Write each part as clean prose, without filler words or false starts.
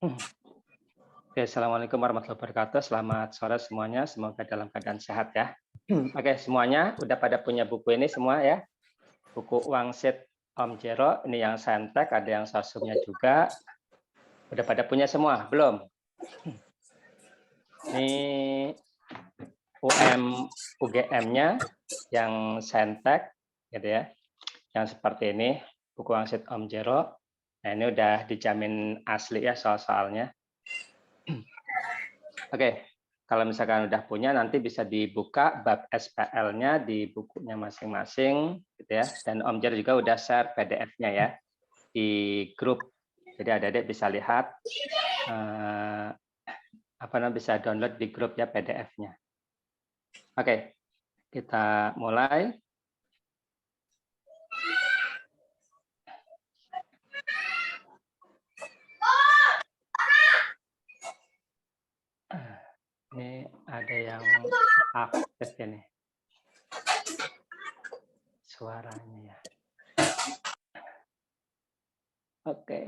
Oke, Assalamualaikum warahmatullahi wabarakatuh. Selamat sore semuanya. Semoga dalam keadaan sehat ya. Oke, semuanya udah pada punya buku ini semua ya. Buku Wangsit Om Jero. Ini yang Saintek, ada yang Sosumnya juga. Udah pada punya semua? Belum? Ini UGM-nya yang Saintek, gitu ya. Yang seperti ini, buku Wangsit Om Jero. Nah, ini udah dijamin asli ya soal-soalnya. Oke, kalau misalkan udah punya, nanti bisa dibuka bab SPL-nya di bukunya masing-masing, gitu ya. Dan Om Jer juga udah share PDF-nya ya di grup. Jadi adik-adik bisa lihat, bisa download di grup ya PDF-nya. Oke, kita mulai. Ini ada yang aktif ini suaranya ya. Oke.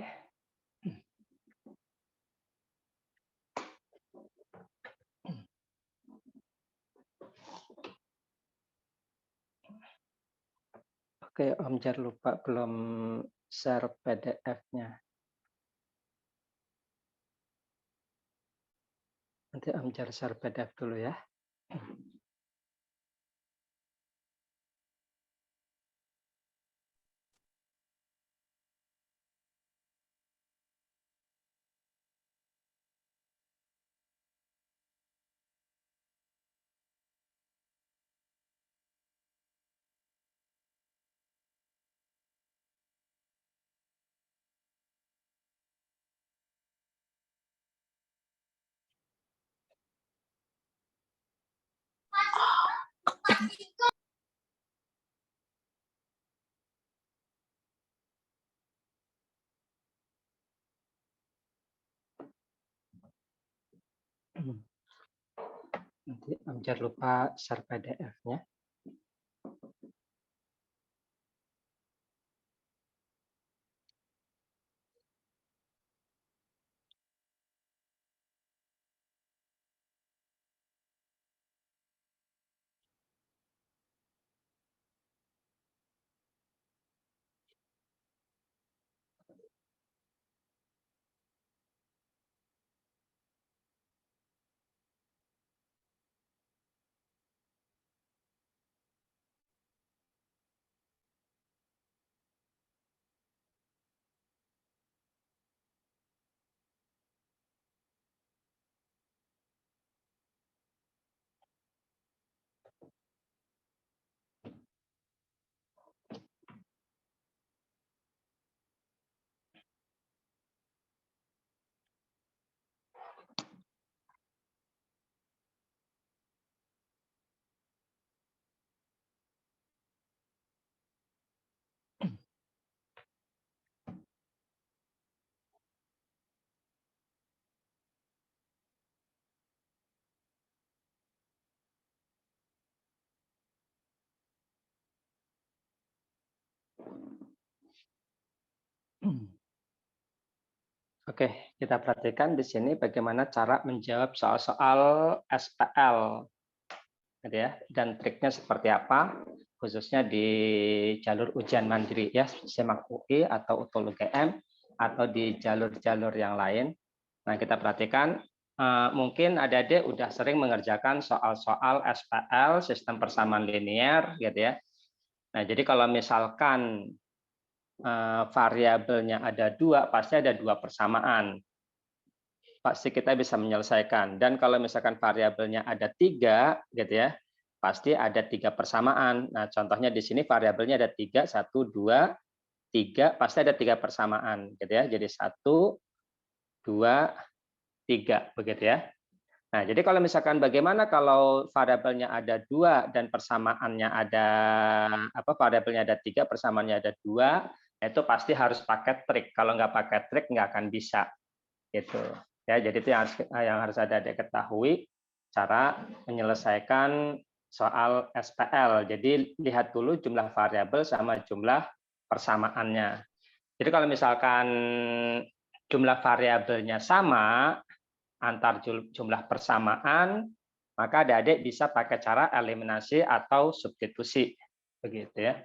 Oke, Om Jar lupa belum share PDF-nya. Nanti Om Jar share PDF dulu ya. Nanti Om Jar lupa share PDF-nya. Oke, kita perhatikan di sini bagaimana cara menjawab soal-soal SPL, gitu ya. Dan triknya seperti apa, khususnya di jalur ujian mandiri ya, SIMAK UI atau UTOL UGM, atau di jalur-jalur yang lain. Nah, kita perhatikan, mungkin adik-adik udah sering mengerjakan soal-soal SPL, sistem persamaan linear, gitu ya. Nah, jadi kalau misalkan variabelnya ada dua, pasti ada dua persamaan. Pasti kita bisa menyelesaikan. Dan kalau misalkan variabelnya ada tiga, gitu ya, pasti ada tiga persamaan. Nah, contohnya di sini variabelnya ada tiga, satu, dua, tiga, pasti ada tiga persamaan, gitu ya. Jadi satu, dua, tiga, begitu ya. Nah, jadi kalau misalkan bagaimana kalau variabelnya ada dua dan persamaannya ada variabelnya ada tiga, persamaannya ada dua, itu pasti harus pakai trik. Kalau nggak pakai trik nggak akan bisa, gitu. Ya, jadi itu yang harus ada ketahui cara menyelesaikan soal SPL. Jadi lihat dulu jumlah variabel sama jumlah persamaannya. Jadi kalau misalkan jumlah variabelnya sama, antar jumlah persamaan, maka adik-adik bisa pakai cara eliminasi atau substitusi. Begitu ya.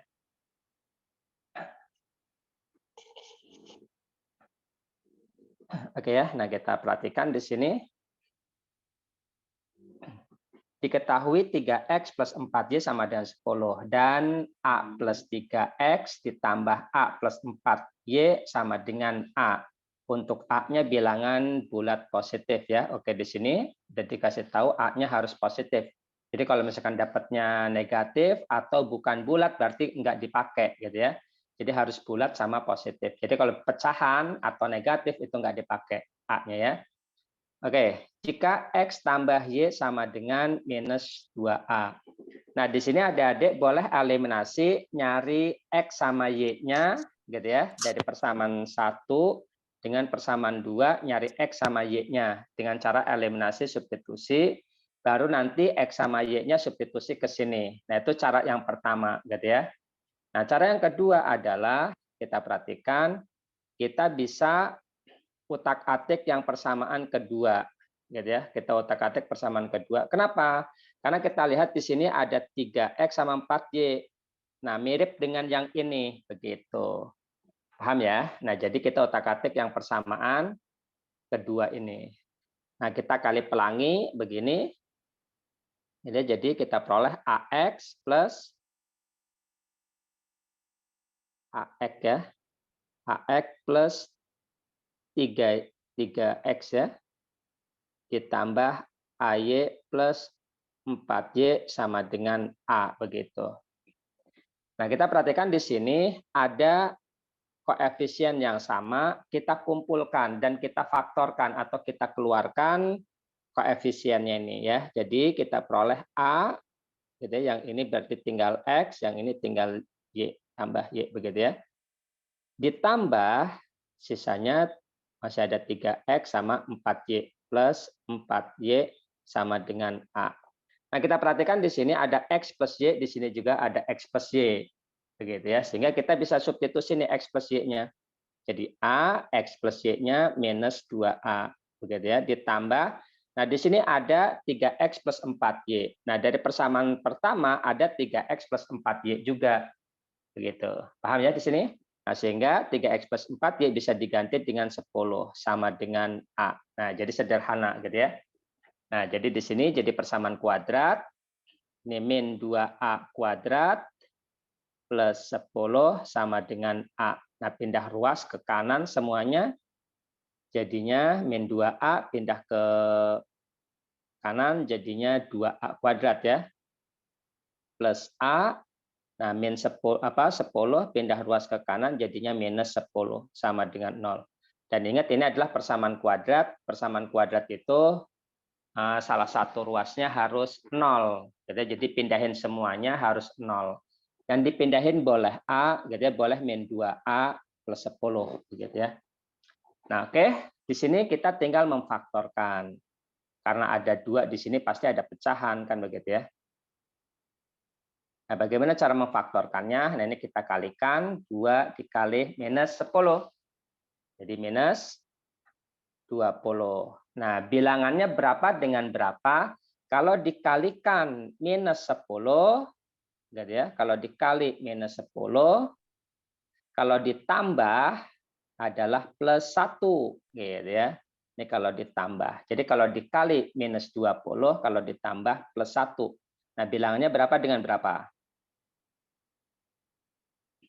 Oke ya, nah kita perhatikan di sini. Diketahui 3x plus 4y sama dengan 10 dan a plus 3x ditambah a plus 4y sama dengan a. Untuk a-nya bilangan bulat positif ya. Oke, di sini udah dikasih tahu a-nya harus positif. Jadi kalau misalkan dapatnya negatif atau bukan bulat berarti enggak dipakai gitu ya. Jadi harus bulat sama positif. Jadi kalau pecahan atau negatif itu enggak dipakai a-nya ya. Oke, jika X tambah Y sama dengan minus 2A. Nah, di sini adik-adik boleh eliminasi, nyari X sama Y-nya, gitu ya, dari persamaan 1 dengan persamaan 2, nyari X sama Y-nya. Dengan cara eliminasi substitusi, baru nanti X sama Y-nya substitusi ke sini. Nah, itu cara yang pertama, gitu ya. Nah, cara yang kedua adalah, kita perhatikan, kita bisa utak-atik yang persamaan kedua, gitu ya. Kita utak-atik persamaan kedua. Kenapa? Karena kita lihat di sini ada 3x sama 4y. Nah, mirip dengan yang ini, begitu. Paham ya? Nah, jadi kita utak-atik yang persamaan kedua ini. Nah, kita kali pelangi begini. Jadi kita peroleh AX plus AX ya. AX plus 3x ya. Ditambah AY plus 4Y sama dengan A, begitu. Nah, kita perhatikan di sini ada koefisien yang sama, kita kumpulkan dan kita faktorkan atau kita keluarkan koefisiennya ini ya. Jadi kita peroleh A, gitu ya, yang ini berarti tinggal X, yang ini tinggal Y, tambah Y, begitu ya. Ditambah sisanya masih ada 3X sama 4Y plus 4Y sama dengan A. Nah, kita perhatikan di sini ada X plus Y, di sini juga ada X plus Y. Begitu ya, sehingga kita bisa substitusi nih X plus Y-nya. Jadi A, X plus Y-nya minus 2A. Begitu ya, ditambah. Nah, di sini ada 3X plus 4Y. Nah, dari persamaan pertama ada 3X plus 4Y juga. Begitu. Paham ya di sini? Nah, sehingga 3X plus 4Y bisa diganti dengan 10 sama dengan A. Nah, jadi sederhana gitu ya. Nah, jadi di sini jadi persamaan kuadrat. Ini min 2A kuadrat plus 10 sama dengan A. Nah, pindah ruas ke kanan semuanya. Jadinya min 2A pindah ke kanan jadinya 2A kuadrat ya. Plus A. Nah, min 10 pindah ruas ke kanan jadinya minus 10 sama dengan 0. Dan ingat ini adalah persamaan kuadrat. Persamaan kuadrat itu salah satu ruasnya harus 0. Jadi pindahin semuanya harus 0. Dan dipindahin boleh A, gitu ya, boleh min 2A plus 10 gitu ya. Nah, oke, di sini kita tinggal memfaktorkan. Karena ada 2 di sini pasti ada pecahan kan begitu ya. Nah, bagaimana cara memfaktorkannya? Nah, ini kita kalikan 2 dikali minus 10. Jadi minus 20. Nah, bilangannya berapa dengan berapa? Kalau dikalikan minus 10, gitu ya. Kalau dikali minus 10, kalau ditambah adalah plus 1, gitu ya. Ini kalau ditambah. Jadi kalau dikali minus 20, kalau ditambah plus 1. Nah, bilangannya berapa dengan berapa?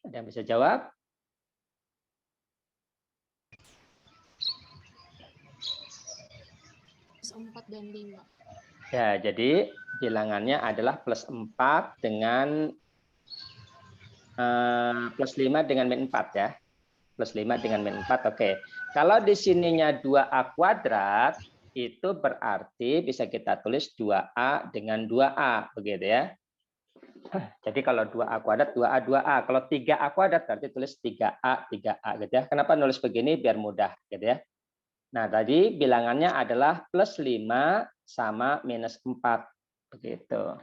Ada yang bisa jawab? Plus 4 dan 5. Ya, jadi bilangannya adalah plus 4 dengan plus 5 dengan min 4 ya. Plus 5 dengan min 4, oke. Kalau di sininya 2A kuadrat, itu berarti bisa kita tulis 2A dengan 2A, begitu ya. Jadi kalau 2A kuadrat, 2A, 2A. Kalau 3A kuadrat, berarti tulis 3A, 3A, gitu ya. Kenapa nulis begini? Biar mudah, gitu ya. Nah, tadi bilangannya adalah plus 5 sama minus 4. Begitu.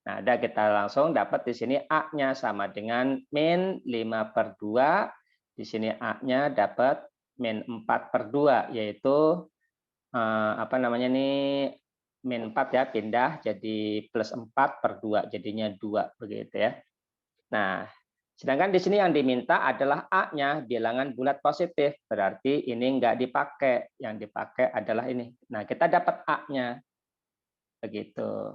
Nah, ada kita langsung dapat di sini A-nya sama dengan min 5/2. Di sini A-nya dapat min 4/2, yaitu apa namanya nih, min 4 ya, pindah jadi plus 4/2, jadinya 2 begitu ya. Nah, sedangkan di sini yang diminta adalah A-nya bilangan bulat positif, berarti ini enggak dipakai, yang dipakai adalah ini. Nah, kita dapat A-nya begitu.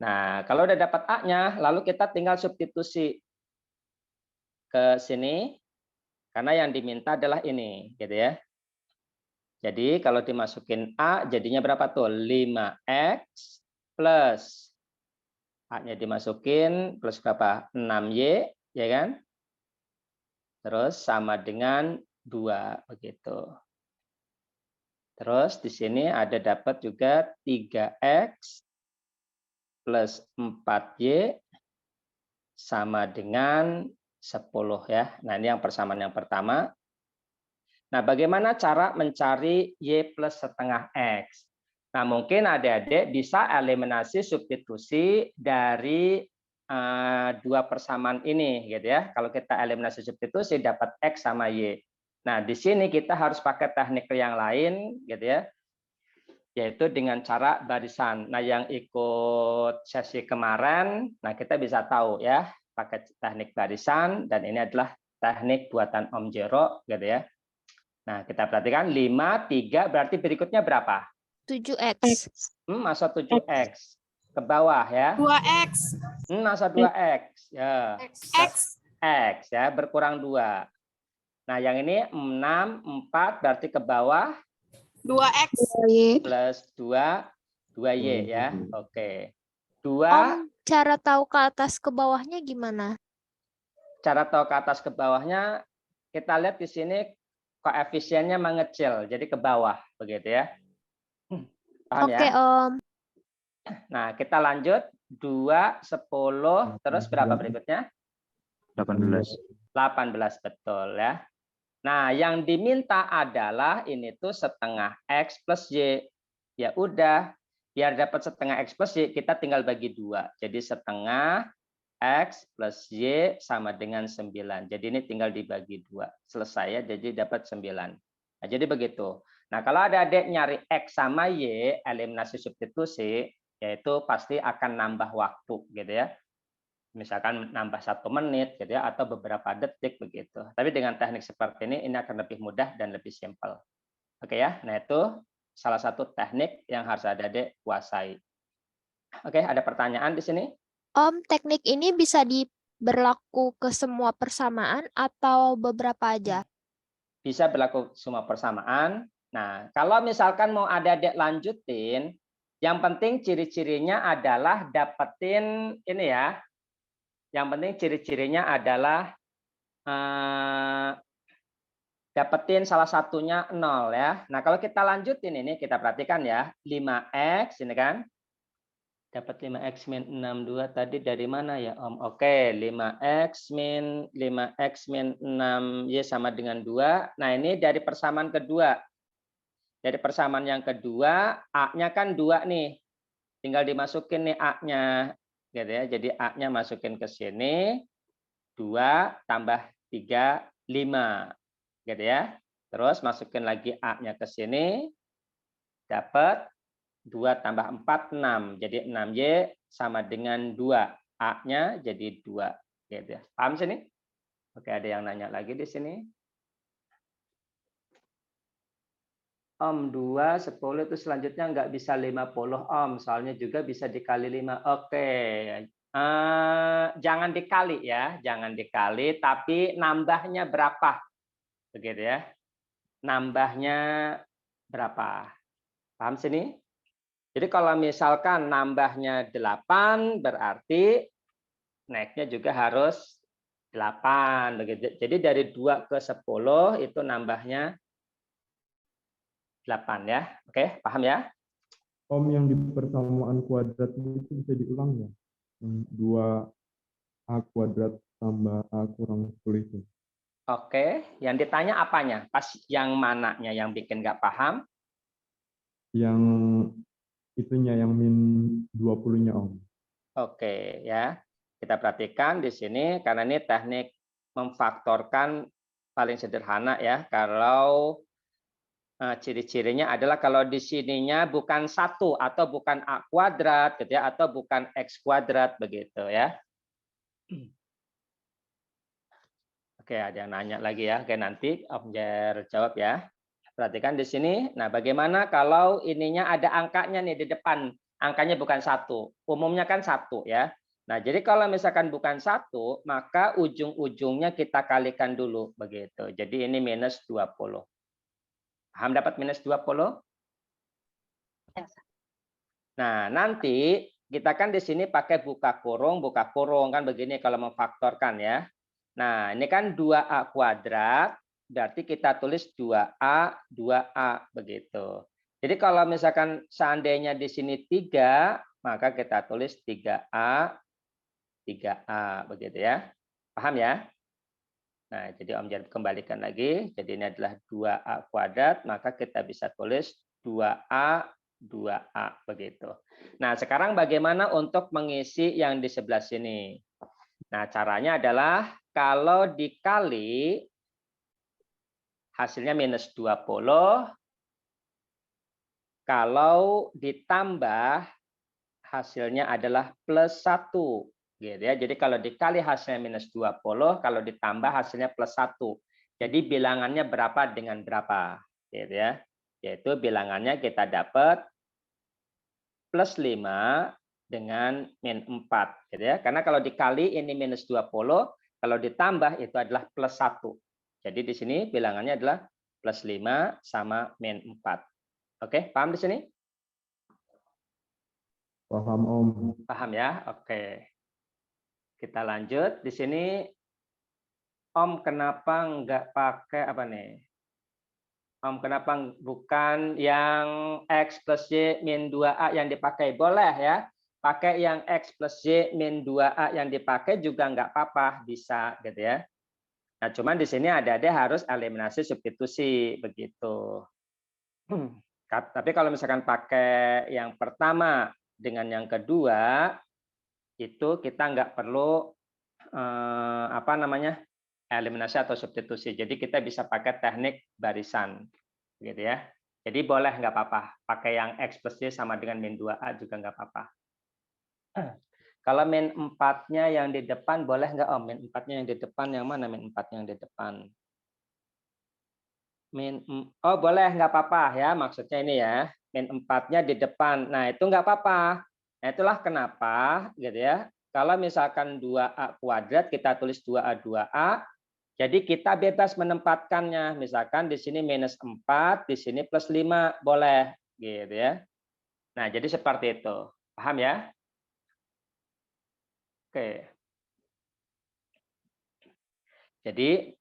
Nah, kalau udah dapat A-nya, lalu kita tinggal substitusi ke sini, karena yang diminta adalah ini, gitu ya. Jadi kalau dimasukin A, jadinya berapa tuh? 5X plus A-nya dimasukin, plus berapa? 6Y, ya kan? Terus sama dengan 2, begitu. Terus di sini ada dapat juga 3X plus 4Y sama dengan 10 ya. Nah, ini yang persamaan yang pertama. Nah, bagaimana cara mencari Y plus setengah X? Nah, mungkin adik-adik bisa eliminasi substitusi dari dua persamaan ini, gitu ya. Kalau kita eliminasi substitusi dapat X sama Y. Nah, di sini kita harus pakai teknik yang lain, gitu ya, yaitu dengan cara barisan. Nah, yang ikut sesi kemarin, nah kita bisa tahu ya, pakai teknik barisan, dan ini adalah teknik buatan Om Jero, gitu ya. Nah, kita perhatikan 5, 3, berarti berikutnya berapa? 7X. Masa 7X? Ke bawah ya. 2X. Masa 2X. Ya. X. X ya, berkurang 2. Nah, yang ini 6, 4, berarti ke bawah 2X. plus 2, 2Y ya. Oke. 2. Om, cara tahu ke atas ke bawahnya gimana? Cara tahu ke atas ke bawahnya, kita lihat di sini koefisiennya mengecil, jadi ke bawah, begitu ya. Paham Oke, ya? Om. Nah, kita lanjut. 2, 10, terus berapa berikutnya? 18. 18, betul ya. Nah, yang diminta adalah ini tuh setengah X plus Y. Ya udah, biar dapat setengah X plus Y, kita tinggal bagi 2. Jadi setengah X plus Y sama dengan 9. Jadi ini tinggal dibagi 2. Selesai ya, jadi dapat 9. Nah, jadi begitu. Nah, kalau ada adik nyari X sama Y, eliminasi substitusi, yaitu pasti akan nambah waktu, gitu ya. Misalkan nambah 1 menit, gitu ya, atau beberapa detik, begitu. Tapi dengan teknik seperti ini akan lebih mudah dan lebih simpel. Oke ya, nah itu salah satu teknik yang harus adik-adik kuasai. Oke, ada pertanyaan di sini? Om, teknik ini bisa berlaku ke semua persamaan atau beberapa aja? Bisa berlaku semua persamaan. Nah, kalau misalkan mau adik-adik lanjutin, yang penting ciri-cirinya adalah dapetin ini ya. Yang penting ciri-cirinya adalah dapetin salah satunya 0 ya. Nah, kalau kita lanjutin ini, kita perhatikan ya. 5X ini kan. Dapat 5X min 62 tadi dari mana ya, Om? Oke, 5X min 6Y sama dengan 2. Nah, ini dari persamaan kedua. Dari persamaan yang kedua, A-nya kan 2 nih. Tinggal dimasukin nih A-nya. Gitu ya. Jadi A-nya masukin ke sini. 2 tambah 3, 5. Gitu ya. Terus masukin lagi A-nya ke sini. Dapat 2 tambah 4, 6. Jadi 6Y sama dengan 2. A-nya jadi 2. Gitu ya. Paham sini? Oke, ada yang nanya lagi di sini. Om, 2, 10 itu selanjutnya nggak bisa 50 Om. Soalnya juga bisa dikali 5. Oke. Jangan dikali ya. Jangan dikali, tapi nambahnya berapa? Begitu ya. Nambahnya berapa? Paham sini? Jadi kalau misalkan nambahnya 8, berarti naiknya juga harus 8. Begitu. Jadi dari 2 ke 10 itu nambahnya 8 ya. Oke, paham ya? Om, yang di persamaan kuadrat itu bisa diulang ya? 2A kuadrat tambah A kurang 10 itu. Oke, yang ditanya apanya? Pas yang mananya yang bikin nggak paham? Yang itunya, yang min 20-nya Om. Oke, ya. Kita perhatikan di sini, karena ini teknik memfaktorkan paling sederhana ya. Kalau Ciri-cirinya adalah kalau di sininya bukan 1 atau bukan A kuadrat gitu ya, atau bukan X kuadrat begitu ya. Oke, ada yang nanya lagi ya. Oke, nanti Om Jer jawab ya. Perhatikan di sini. Nah, bagaimana kalau ininya ada angkanya nih di depan? Angkanya bukan 1. Umumnya kan 1 ya. Nah, jadi kalau misalkan bukan 1, maka ujung-ujungnya kita kalikan dulu begitu. Jadi ini minus 20. Paham dapat minus 20? Nah, nanti kita kan di sini pakai buka kurung kan begini kalau memfaktorkan ya. Nah, ini kan 2A kuadrat, berarti kita tulis 2A begitu. Jadi kalau misalkan seandainya di sini 3, maka kita tulis 3A begitu ya. Paham ya? Nah, jadi Om Jar kembalikan lagi. Jadi ini adalah 2A kuadrat, maka kita bisa tulis 2A begitu. Nah, sekarang bagaimana untuk mengisi yang di sebelah sini? Nah, caranya adalah kalau dikali hasilnya minus 20, kalau ditambah hasilnya adalah plus 1. Gitu ya. Jadi kalau dikali hasilnya minus 20, kalau ditambah hasilnya plus 1. Jadi bilangannya berapa dengan berapa? Gitu ya. Yaitu bilangannya kita dapat plus 5 dengan min 4. Gitu ya. Karena kalau dikali ini minus 20, kalau ditambah itu adalah plus 1. Jadi di sini bilangannya adalah plus 5 sama min 4. Oke, paham di sini? Paham Om. Paham ya? Oke. Kita lanjut. Di sini Om kenapa nggak pakai apa nih? Om kenapa bukan yang X plus Y min 2A yang dipakai? Boleh ya. Pakai yang X plus Y min 2A yang dipakai juga nggak apa-apa. Bisa gitu ya. Nah, cuman di sini ada harus eliminasi substitusi. Begitu. Tapi kalau misalkan pakai yang pertama dengan yang kedua, itu kita nggak perlu eliminasi atau substitusi. Jadi kita bisa pakai teknik barisan, gitu ya. Jadi boleh nggak apa-apa. Pakai yang X plus Y sama dengan min 2A juga nggak apa-apa. Kalau min 4-nya yang di depan boleh nggak Om? Min 4-nya yang di depan yang mana min 4-nya yang di depan? Oh boleh nggak apa-apa ya, maksudnya ini ya. Min 4-nya di depan. Nah, itu nggak apa-apa. Nah, itulah kenapa gitu ya. Kalau misalkan 2A kuadrat kita tulis 2A 2A. Jadi kita bebas menempatkannya. Misalkan di sini minus 4, di sini plus 5, boleh gitu ya. Nah, jadi seperti itu. Paham ya? Oke. Jadi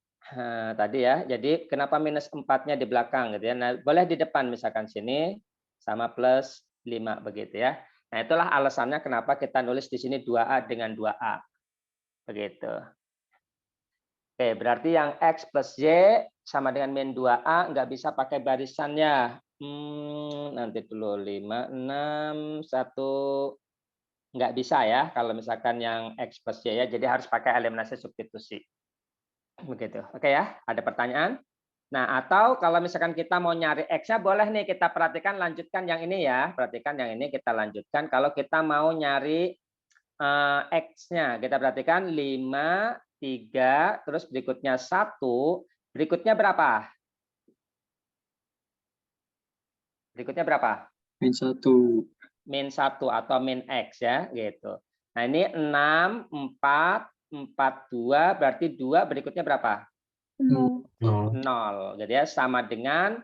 tadi ya. Jadi kenapa minus 4-nya di belakang gitu ya. Nah, boleh di depan misalkan sini sama plus 5 begitu ya. Nah, itulah alasannya kenapa kita nulis di sini 2A dengan 2A. Begitu. Oke, berarti yang X plus Y sama dengan min 2A nggak bisa pakai barisannya. Nanti dulu 5, 6, 1. Nggak bisa ya kalau misalkan yang X plus Y ya. Jadi harus pakai eliminasi substitusi. Begitu. Oke ya, ada pertanyaan? Nah, atau kalau misalkan kita mau nyari X-nya, boleh nih kita perhatikan lanjutkan yang ini ya. Perhatikan yang ini kita lanjutkan. Kalau kita mau nyari X-nya, kita perhatikan 5, 3, terus berikutnya 1, berikutnya berapa? Berikutnya berapa? Min 1. Min 1 atau min X ya, gitu. Nah, ini 6, 4, 2, berarti 2, berikutnya berapa? 0. 0. Jadi ya sama dengan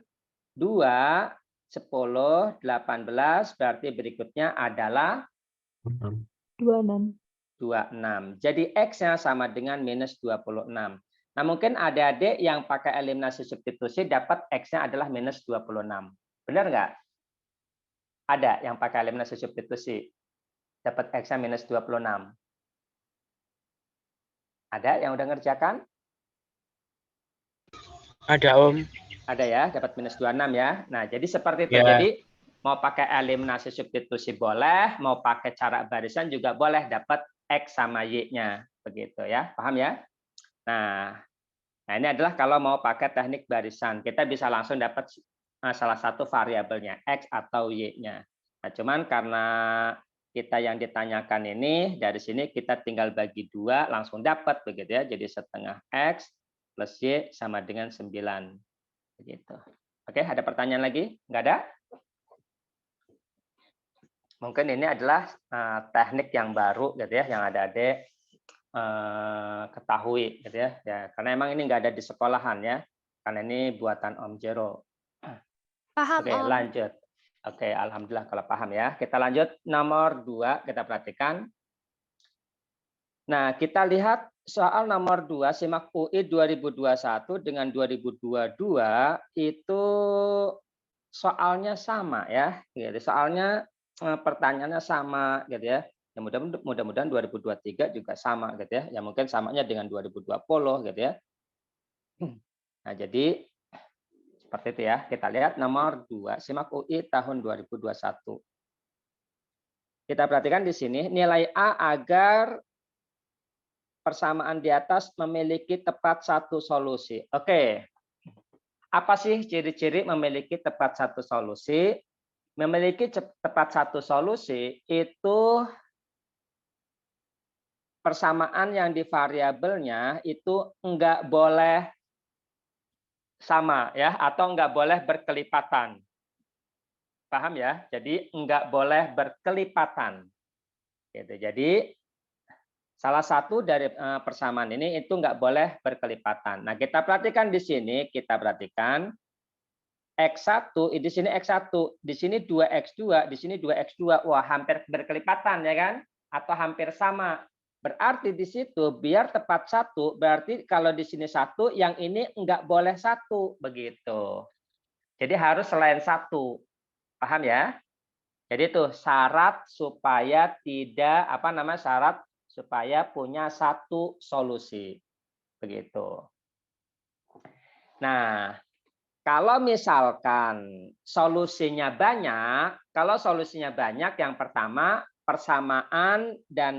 2, 10, 18, berarti berikutnya adalah 26. 26. Jadi X-nya sama dengan minus 26. Nah, mungkin adik-adik yang pakai eliminasi substitusi dapat X-nya adalah minus 26. Benar nggak? Ada yang pakai eliminasi substitusi. Dapat X-nya minus 26. Ada yang udah ngerjakan? Ada Om. Ada ya, dapat minus 26 ya. Nah, jadi seperti itu. Ya. Jadi mau pakai eliminasi substitusi boleh, mau pakai cara barisan juga boleh dapat X sama Y-nya. Begitu ya, paham ya? Nah, ini adalah kalau mau pakai teknik barisan. Kita bisa langsung dapat salah satu variabelnya, X atau Y-nya. Nah, cuman karena kita yang ditanyakan ini, dari sini kita tinggal bagi 2, langsung dapat begitu ya. Jadi setengah X plus Y sama dengan 9. Begitu. Oke, ada pertanyaan lagi? Nggak ada? Mungkin ini adalah teknik yang baru gitu ya, yang adik-adik ketahui gitu ya. Karena emang ini nggak ada di sekolahan ya. Karena ini buatan Om Jero. Paham, Oke, Om. lanjut. Oke, alhamdulillah kalau paham ya. Kita lanjut nomor 2, kita perhatikan. Nah, kita lihat soal nomor 2, SIMAK UI 2021 dengan 2022 itu soalnya sama ya. Gitu. Soalnya pertanyaannya sama gitu ya. Ya mudah-mudahan 2023 juga sama gitu ya. Ya mungkin samanya dengan 2020 gitu ya. Nah, jadi seperti itu ya. Kita lihat nomor 2, SIMAK UI tahun 2021. Kita perhatikan di sini nilai A agar persamaan di atas memiliki tepat satu solusi. Oke. Apa sih ciri-ciri memiliki tepat satu solusi? Memiliki tepat satu solusi itu persamaan yang di variabelnya itu enggak boleh sama ya, atau enggak boleh berkelipatan. Paham ya? Jadi enggak boleh berkelipatan. Gitu. Jadi salah satu dari persamaan ini itu enggak boleh berkelipatan. Nah, kita perhatikan di sini, kita perhatikan X1, di sini X1, di sini 2X2, di sini 2X2. Wah, hampir berkelipatan ya kan? Atau hampir sama. Berarti di situ biar tepat 1, berarti kalau di sini 1, yang ini enggak boleh 1 begitu. Jadi harus selain 1. Paham ya? Jadi itu syarat supaya tidak syarat supaya punya satu solusi. Begitu. Nah, kalau misalkan solusinya banyak, yang pertama persamaan dan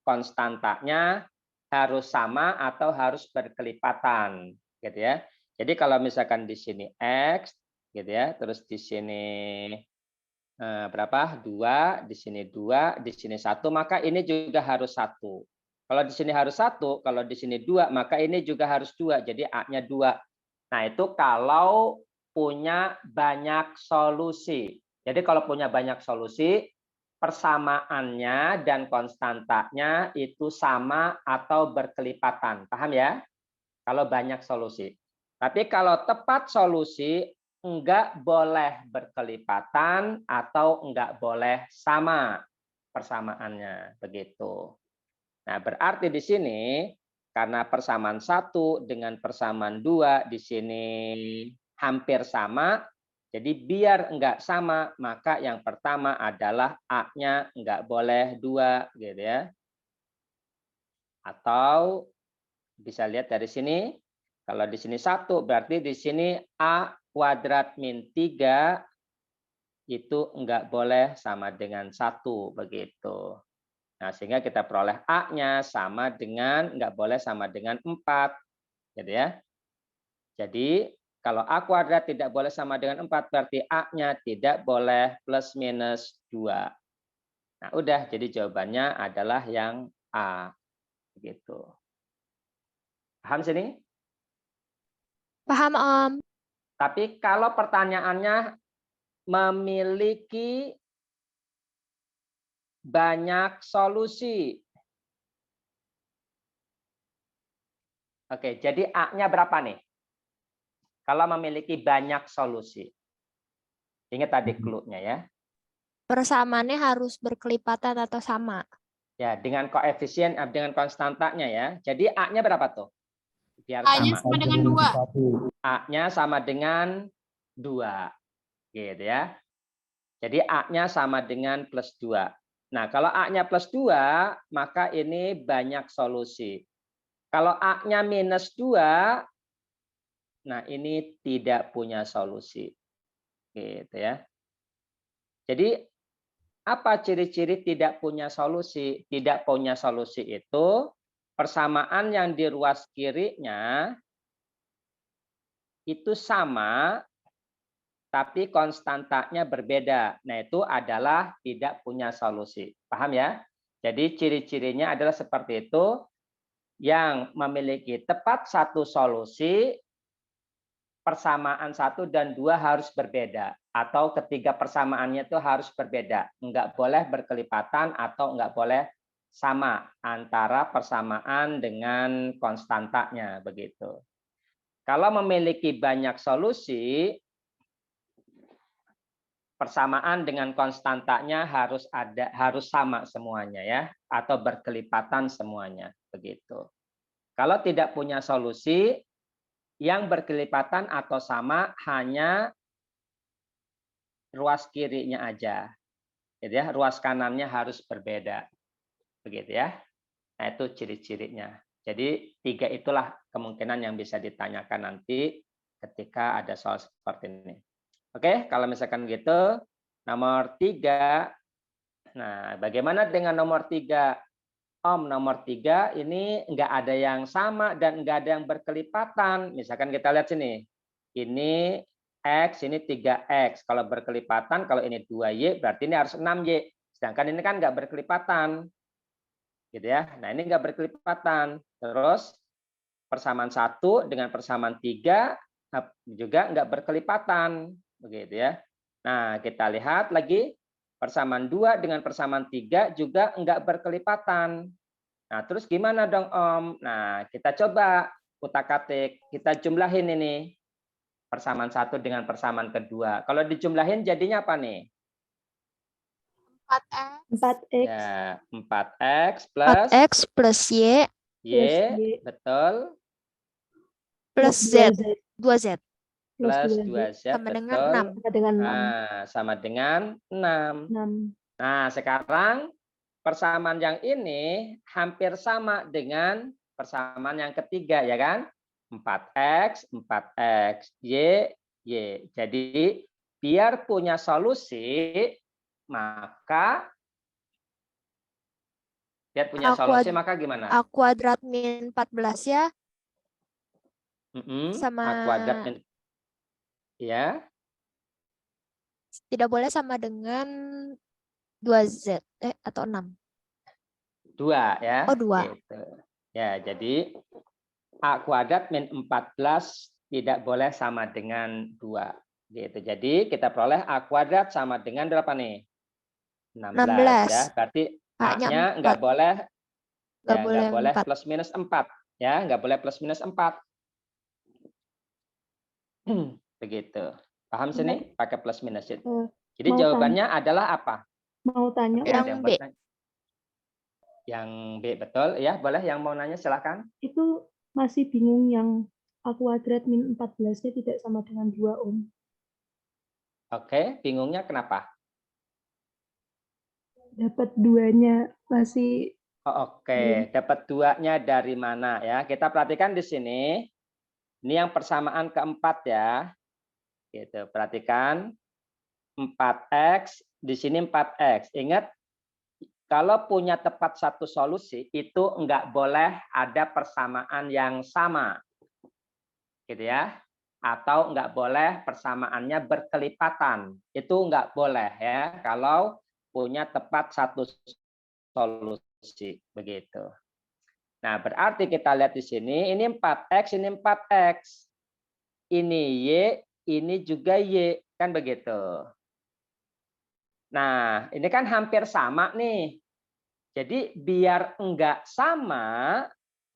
konstantanya harus sama atau harus berkelipatan, gitu ya. Jadi kalau misalkan di sini X, gitu ya, terus di sini berapa? 2, di sini 2, di sini 1, maka ini juga harus 1. Kalau di sini harus 1, kalau di sini 2, maka ini juga harus 2. Jadi A-nya 2. Nah, itu kalau punya banyak solusi. Jadi kalau punya banyak solusi, persamaannya dan konstantanya itu sama atau berkelipatan. Paham ya? Kalau banyak solusi. Tapi kalau tepat solusi, enggak boleh berkelipatan atau enggak boleh sama persamaannya. Begitu. Nah, berarti di sini karena persamaan 1 dengan persamaan 2 di sini hampir sama, jadi biar enggak sama, maka yang pertama adalah A-nya enggak boleh 2, gitu ya. Atau bisa lihat dari sini, kalau di sini 1, berarti di sini A kuadrat min 3 itu enggak boleh sama dengan 1, begitu. Nah, sehingga kita peroleh A-nya sama dengan, enggak boleh sama dengan 4. Gitu ya. Jadi, kalau A kuadrat tidak boleh sama dengan 4, berarti A-nya tidak boleh plus minus 2. Nah, udah. Jadi jawabannya adalah yang A. Begitu. Paham sini? Paham, Om. Tapi kalau pertanyaannya memiliki banyak solusi. Oke, jadi A-nya berapa nih? Kalau memiliki banyak solusi. Ingat tadi clue-nya ya. Persamaannya harus berkelipatan atau sama. Ya, dengan koefisien, dengan konstantanya ya. Jadi A-nya berapa tuh? Biar A-nya sama. sama dengan 2. A-nya sama dengan 2. Gitu ya. Jadi A-nya sama dengan plus 2. Nah, kalau A-nya plus 2, maka ini banyak solusi. Kalau A-nya minus 2, nah ini tidak punya solusi. Gitu ya. Jadi apa ciri-ciri tidak punya solusi? Tidak punya solusi itu persamaan yang di ruas kirinya itu sama tapi konstantanya berbeda. Nah, itu adalah tidak punya solusi. Paham ya? Jadi ciri-cirinya adalah seperti itu, yang memiliki tepat satu solusi, persamaan 1 dan 2 harus berbeda. Atau ketiga persamaannya itu harus berbeda. Enggak boleh berkelipatan atau enggak boleh sama antara persamaan dengan konstantanya. Begitu. Kalau memiliki banyak solusi, persamaan dengan konstantanya harus sama semuanya ya, atau berkelipatan semuanya begitu. Kalau tidak punya solusi, yang berkelipatan atau sama hanya ruas kirinya aja, gitu ya. Ruas kanannya harus berbeda, begitu ya. Nah itu ciri-cirinya. Jadi 3 itulah kemungkinan yang bisa ditanyakan nanti ketika ada soal seperti ini. Oke, kalau misalkan gitu, nomor 3. Nah, bagaimana dengan nomor 3? Om, nomor 3 ini enggak ada yang sama dan enggak ada yang berkelipatan. Misalkan kita lihat sini. Ini X, ini 3X. Kalau berkelipatan, kalau ini 2Y, berarti ini harus 6Y. Sedangkan ini kan enggak berkelipatan. Gitu ya. Nah, ini enggak berkelipatan. Terus persamaan 1 dengan persamaan 3 juga enggak berkelipatan. Begitu ya. Nah, kita lihat lagi persamaan 2 dengan persamaan 3 juga enggak berkelipatan. Nah, terus gimana dong, Om? Nah, kita coba utak-atik, kita jumlahin ini. Persamaan 1 dengan persamaan kedua. Kalau dijumlahin jadinya apa nih? 4X. 4X Ya, 4X plus 4X plus Y Y, betul. plus Z. 2Z 2Z. Plus 2Z 2Z, Sama dengan betul. 6. sama dengan 6. Nah, sama dengan 6. 6. Nah, sekarang persamaan yang ini hampir sama dengan persamaan yang ketiga, ya kan? 4X, 4X, Y, Y. Jadi, biar punya solusi, maka gimana? A kuadrat min 14 ya. A Sama kuadrat min, ya. tidak boleh sama dengan 2Z atau 6. 2 ya. Oh, 2. Gitu. Ya, jadi A kuadrat min 14 tidak boleh sama dengan 2. Gitu. Jadi kita peroleh A kuadrat sama dengan berapa nih? 16 ya. Berarti A-nya enggak boleh plus minus 4 ya, enggak boleh plus minus 4. Begitu. Paham sini? Pakai plus minus itu. Jadi jawabannya adalah apa? Mau tanya? Yang B. Yang B, betul ya. Boleh yang mau nanya silakan. Itu masih bingung yang A kuadrat min 14-nya tidak sama dengan 2, Om. Oke, bingungnya kenapa? Dapat 2-nya masih. Oke, dapat 2-nya dari mana ya? Kita perhatikan di sini. Ini yang persamaan keempat ya. Gitu, perhatikan 4X, di sini 4X. Ingat, kalau punya tepat satu solusi, itu enggak boleh ada persamaan yang sama. Gitu ya. Atau enggak boleh persamaannya berkelipatan. Itu enggak boleh ya, kalau punya tepat satu solusi. Begitu. Nah, berarti kita lihat di sini, ini 4X, ini 4X. Ini Y, ini juga Y. Kan begitu. Nah, ini kan hampir sama nih. Jadi, biar enggak sama,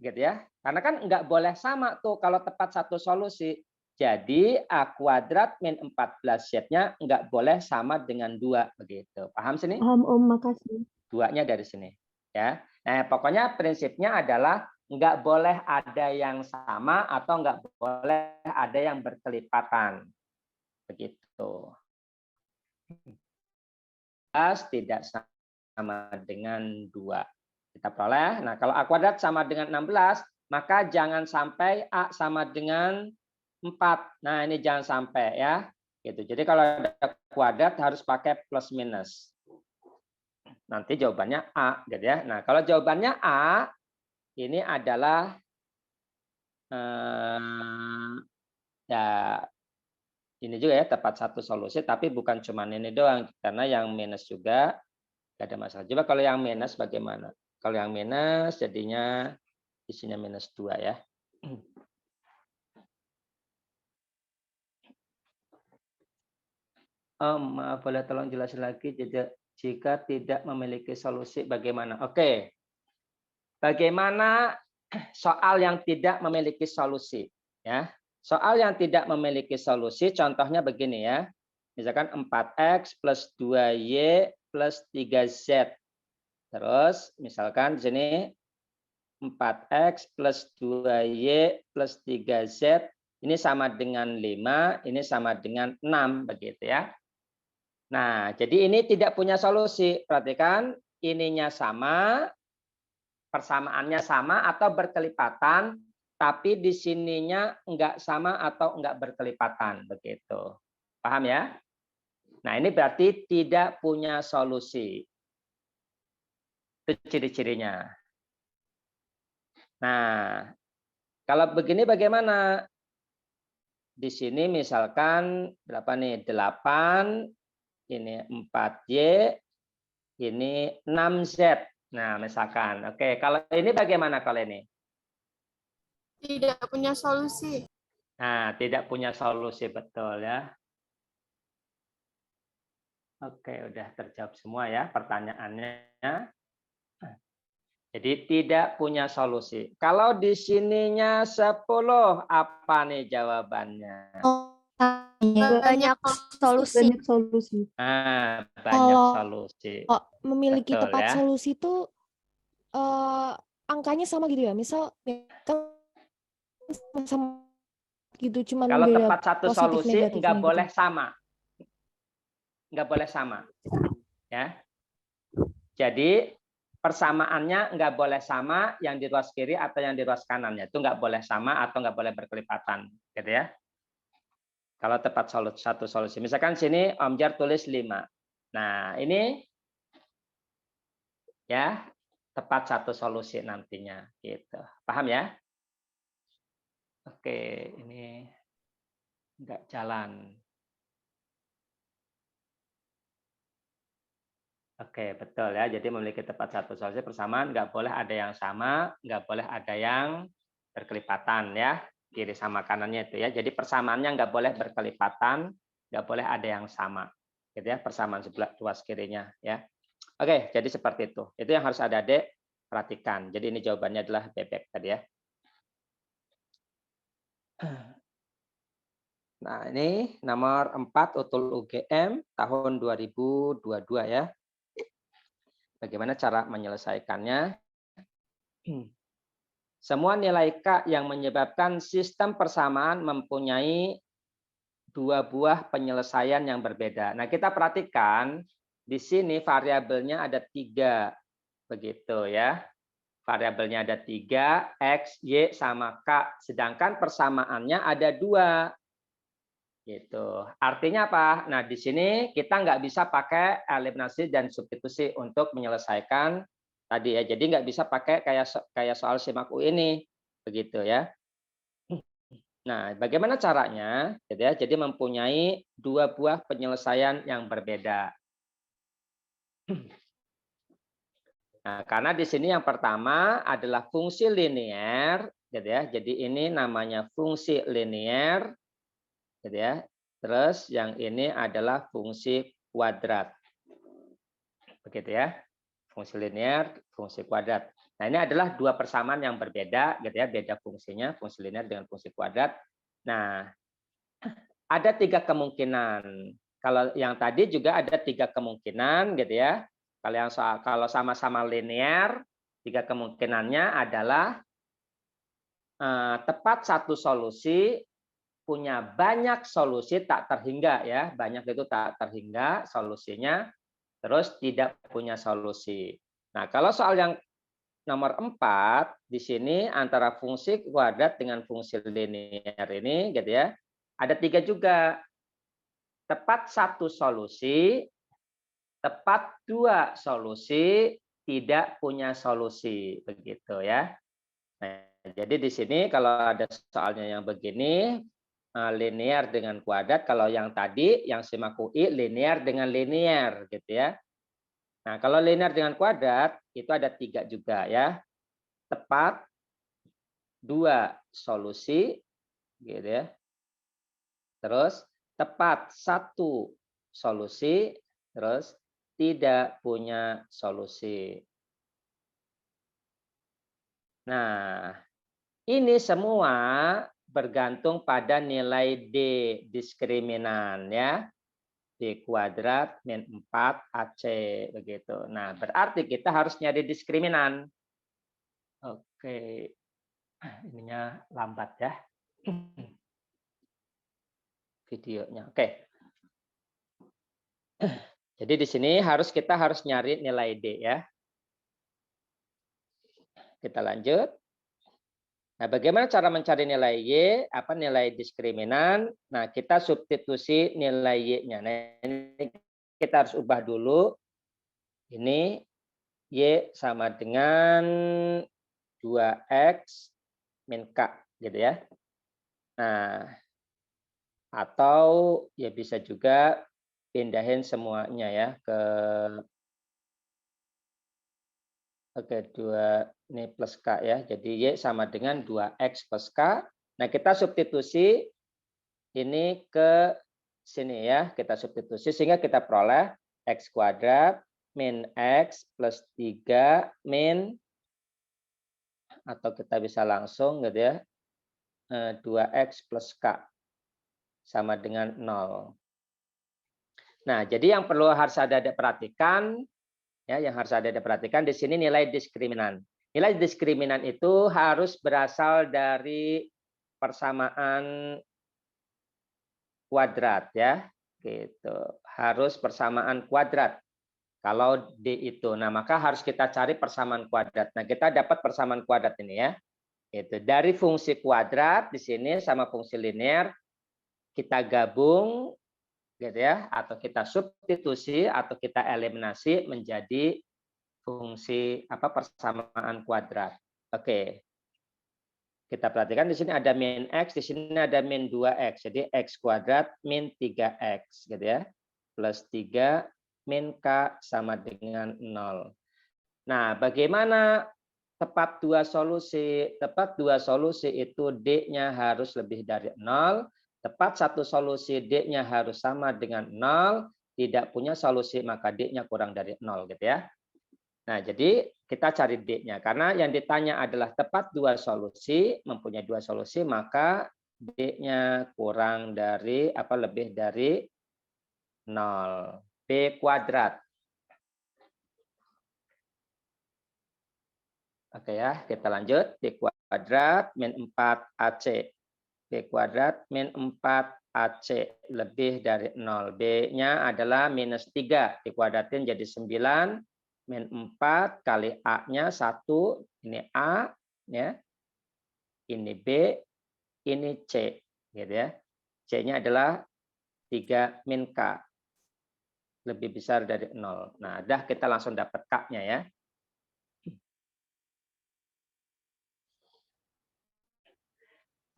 gitu ya. Karena kan enggak boleh sama tuh kalau tepat satu solusi. Jadi, A kuadrat min 14Z-nya enggak boleh sama dengan 2. Begitu. Paham sini? Paham, Om. Makasih. 2-nya dari sini. Ya. Nah, pokoknya prinsipnya adalah enggak boleh ada yang sama atau enggak boleh ada yang berkelipatan. Begitu. Tidak sama dengan 2. Kita peroleh. Nah, kalau A kuadrat sama dengan 16, maka jangan sampai A sama dengan 4. Nah, ini jangan sampai ya. Gitu. Jadi kalau ada kuadrat harus pakai plus minus. Nanti jawabannya A, gitu ya. Nah, kalau jawabannya A, ini adalah ya ini juga ya, tepat satu solusi, tapi bukan cuma ini doang, karena yang minus juga nggak ada masalah. Coba kalau yang minus bagaimana? Kalau yang minus jadinya isinya minus 2 ya. Maaf, boleh tolong jelasin lagi jika tidak memiliki solusi bagaimana? Oke. Bagaimana soal yang tidak memiliki solusi ya? Soal yang tidak memiliki solusi contohnya begini ya. Misalkan 4x plus 2y plus 3z. Terus misalkan di sini 4x plus 2y plus 3z ini sama dengan 5, ini sama dengan 6 begitu ya. Nah, jadi ini tidak punya solusi. Perhatikan, ininya sama, persamaannya sama atau berkelipatan, tapi di sininya enggak sama atau enggak berkelipatan begitu. Paham ya? Nah, ini berarti tidak punya solusi. Itu ciri-cirinya. Nah, kalau begini bagaimana? Di sini misalkan berapa nih? 8, ini 4Y, ini 6Z. Nah, misalkan. Oke, kalau ini bagaimana kalau ini? Tidak punya solusi. Nah, tidak punya solusi, betul ya. Oke, udah terjawab semua ya pertanyaannya. Jadi tidak punya solusi. Kalau di sininya 10, apa nih jawabannya? Banyak solusi. Banyak solusi. Nah, banyak Kalau solusi. memiliki Betul tepat ya. solusi itu angkanya sama gitu ya. Misal kan sama gitu, cuman Kalau beda tepat satu positif solusi negatifnya nggak gitu. boleh sama. Nggak boleh sama. Ya. Jadi persamaannya nggak boleh sama yang di ruas kiri atau yang di ruas kanannya. Itu nggak boleh sama atau nggak boleh berkelipatan. Gitu ya. Kalau tepat satu solusi. Misalkan sini Om Jar tulis 5. Nah, ini ya tepat satu solusi nantinya. Gitu. Paham ya? Oke, ini nggak jalan. Oke, betul ya. Jadi memiliki tepat satu solusi persamaan, nggak boleh ada yang sama, nggak boleh ada yang berkelipatan ya. Kiri sama kanannya itu ya. Jadi persamaannya nggak boleh berkelipatan, nggak boleh ada yang sama. Gitu ya, persamaan sebelah ruas kirinya ya. Oke, jadi seperti itu. Itu yang harus adik-adik perhatikan. Jadi ini jawabannya adalah bebek tadi ya. Nah, ini nomor 4 utul UGM tahun 2022 ya. Bagaimana cara menyelesaikannya? Semua nilai K yang menyebabkan sistem persamaan mempunyai dua buah penyelesaian yang berbeda. Nah, kita perhatikan di sini variabelnya ada 3. Begitu ya. Variabelnya ada 3, X, Y, sama K. Sedangkan persamaannya ada 2. Gitu. Artinya apa? Nah, di sini kita nggak bisa pakai eliminasi dan substitusi untuk menyelesaikan tadi ya. Jadi nggak bisa pakai kayak soal SIMAK U ini, begitu ya. Nah, bagaimana caranya? Gitu ya. Jadi mempunyai dua buah penyelesaian yang berbeda. Nah, karena di sini yang pertama adalah fungsi linear, gitu ya. Jadi ini namanya fungsi linear. Gitu ya. Terus yang ini adalah fungsi kuadrat. Begitu ya. Fungsi linear, fungsi kuadrat. Nah, ini adalah dua persamaan yang berbeda gitu ya, beda fungsinya, fungsi linear dengan fungsi kuadrat. Nah, ada 3 kemungkinan. Kalau yang tadi juga ada 3 kemungkinan gitu ya. Kalau sama-sama linear, 3 kemungkinannya adalah tepat satu solusi punya banyak solusi tak terhingga ya, banyak itu tak terhingga solusinya, terus tidak punya solusi. Nah, kalau soal yang nomor 4 di sini antara fungsi kuadrat dengan fungsi linear ini gitu ya, ada 3 juga. Tepat satu solusi, tepat 2 solusi, tidak punya solusi begitu ya. Nah, jadi di sini kalau ada soalnya yang begini, linear dengan kuadrat. Kalau yang tadi, yang simak UI, linear dengan linear, gitu ya. Nah, kalau linear dengan kuadrat, itu ada 3 juga ya. Tepat, 2 solusi, gitu ya. Terus, tepat 1 solusi, terus tidak punya solusi. Nah, ini semua bergantung pada nilai D diskriminan ya. D kuadrat min 4 AC begitu. Nah, berarti kita harus nyari diskriminan. Oke. Ininya lambat ya. Videonya. Oke. Jadi di sini kita harus nyari nilai D ya. Kita lanjut. Nah, bagaimana cara mencari nilai Y? Apa nilai diskriminan? Nah, kita substitusi nilai Y-nya. Nah, ini kita harus ubah dulu. Ini Y sama dengan 2X min K, gitu ya. Nah, atau ya bisa juga pindahin semuanya ya ke 2 ini plus K ya. Jadi Y sama dengan 2X plus K. Nah, kita substitusi ini ke sini ya. Kita substitusi sehingga kita peroleh X kuadrat min X plus 3 min, atau kita bisa langsung gitu ya, 2X plus K sama dengan 0. Nah, jadi yang perlu harus ada perhatikan, ya, yang harus ada perhatikan di sini nilai diskriminan. Nilai diskriminan itu harus berasal dari persamaan kuadrat ya, gitu. Harus persamaan kuadrat. Kalau D itu, nah maka harus kita cari persamaan kuadrat. Nah, kita dapat persamaan kuadrat ini ya. Itu dari fungsi kuadrat di sini sama fungsi linear kita gabung gitu ya, atau kita substitusi atau kita eliminasi menjadi fungsi persamaan kuadrat. Oke. Kita perhatikan di sini ada min X, di sini ada min 2X. Jadi X kuadrat min 3X gitu ya. Plus 3 min K sama dengan 0. Nah, bagaimana tepat 2 solusi? Tepat 2 solusi itu D-nya harus lebih dari 0. Tepat 1 solusi D-nya harus sama dengan 0. Tidak punya solusi maka D-nya kurang dari 0 gitu ya. Nah, jadi kita cari D-nya. Karena yang ditanya adalah tepat 2 solusi, mempunyai 2 solusi, maka D-nya kurang dari lebih dari 0. B kuadrat. Oke ya, kita lanjut. B kuadrat min 4AC. B kuadrat min 4AC lebih dari 0. B-nya adalah minus 3. Dikuadratin jadi 9. Min 4 kali A-nya 1. Ini A. Ya. Ini B. Ini C. Gitu ya. C-nya adalah 3 min K. Lebih besar dari 0. Nah, dah kita langsung dapat K-nya ya.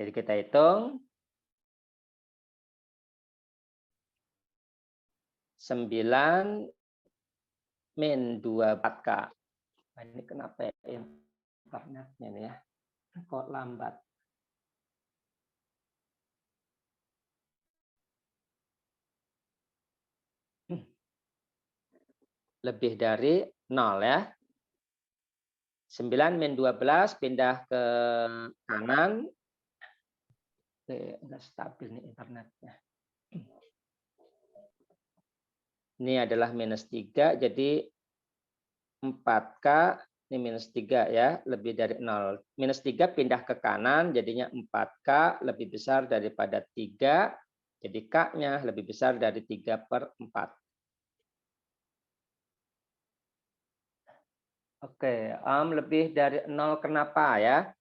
Jadi kita hitung 9 min 2 4K. Nah, ini kenapa ya internetnya nih ya? Kok lambat? Lebih dari 0 ya. 9 min 12 pindah ke kanan. Oke, nggak stabil nih internetnya. Ini adalah minus 3, jadi 4K, ini minus 3 ya, lebih dari 0. Minus 3 pindah ke kanan, jadinya 4K lebih besar daripada 3, jadi K-nya lebih besar dari 3/4. Oke, lebih dari 0 kenapa ya?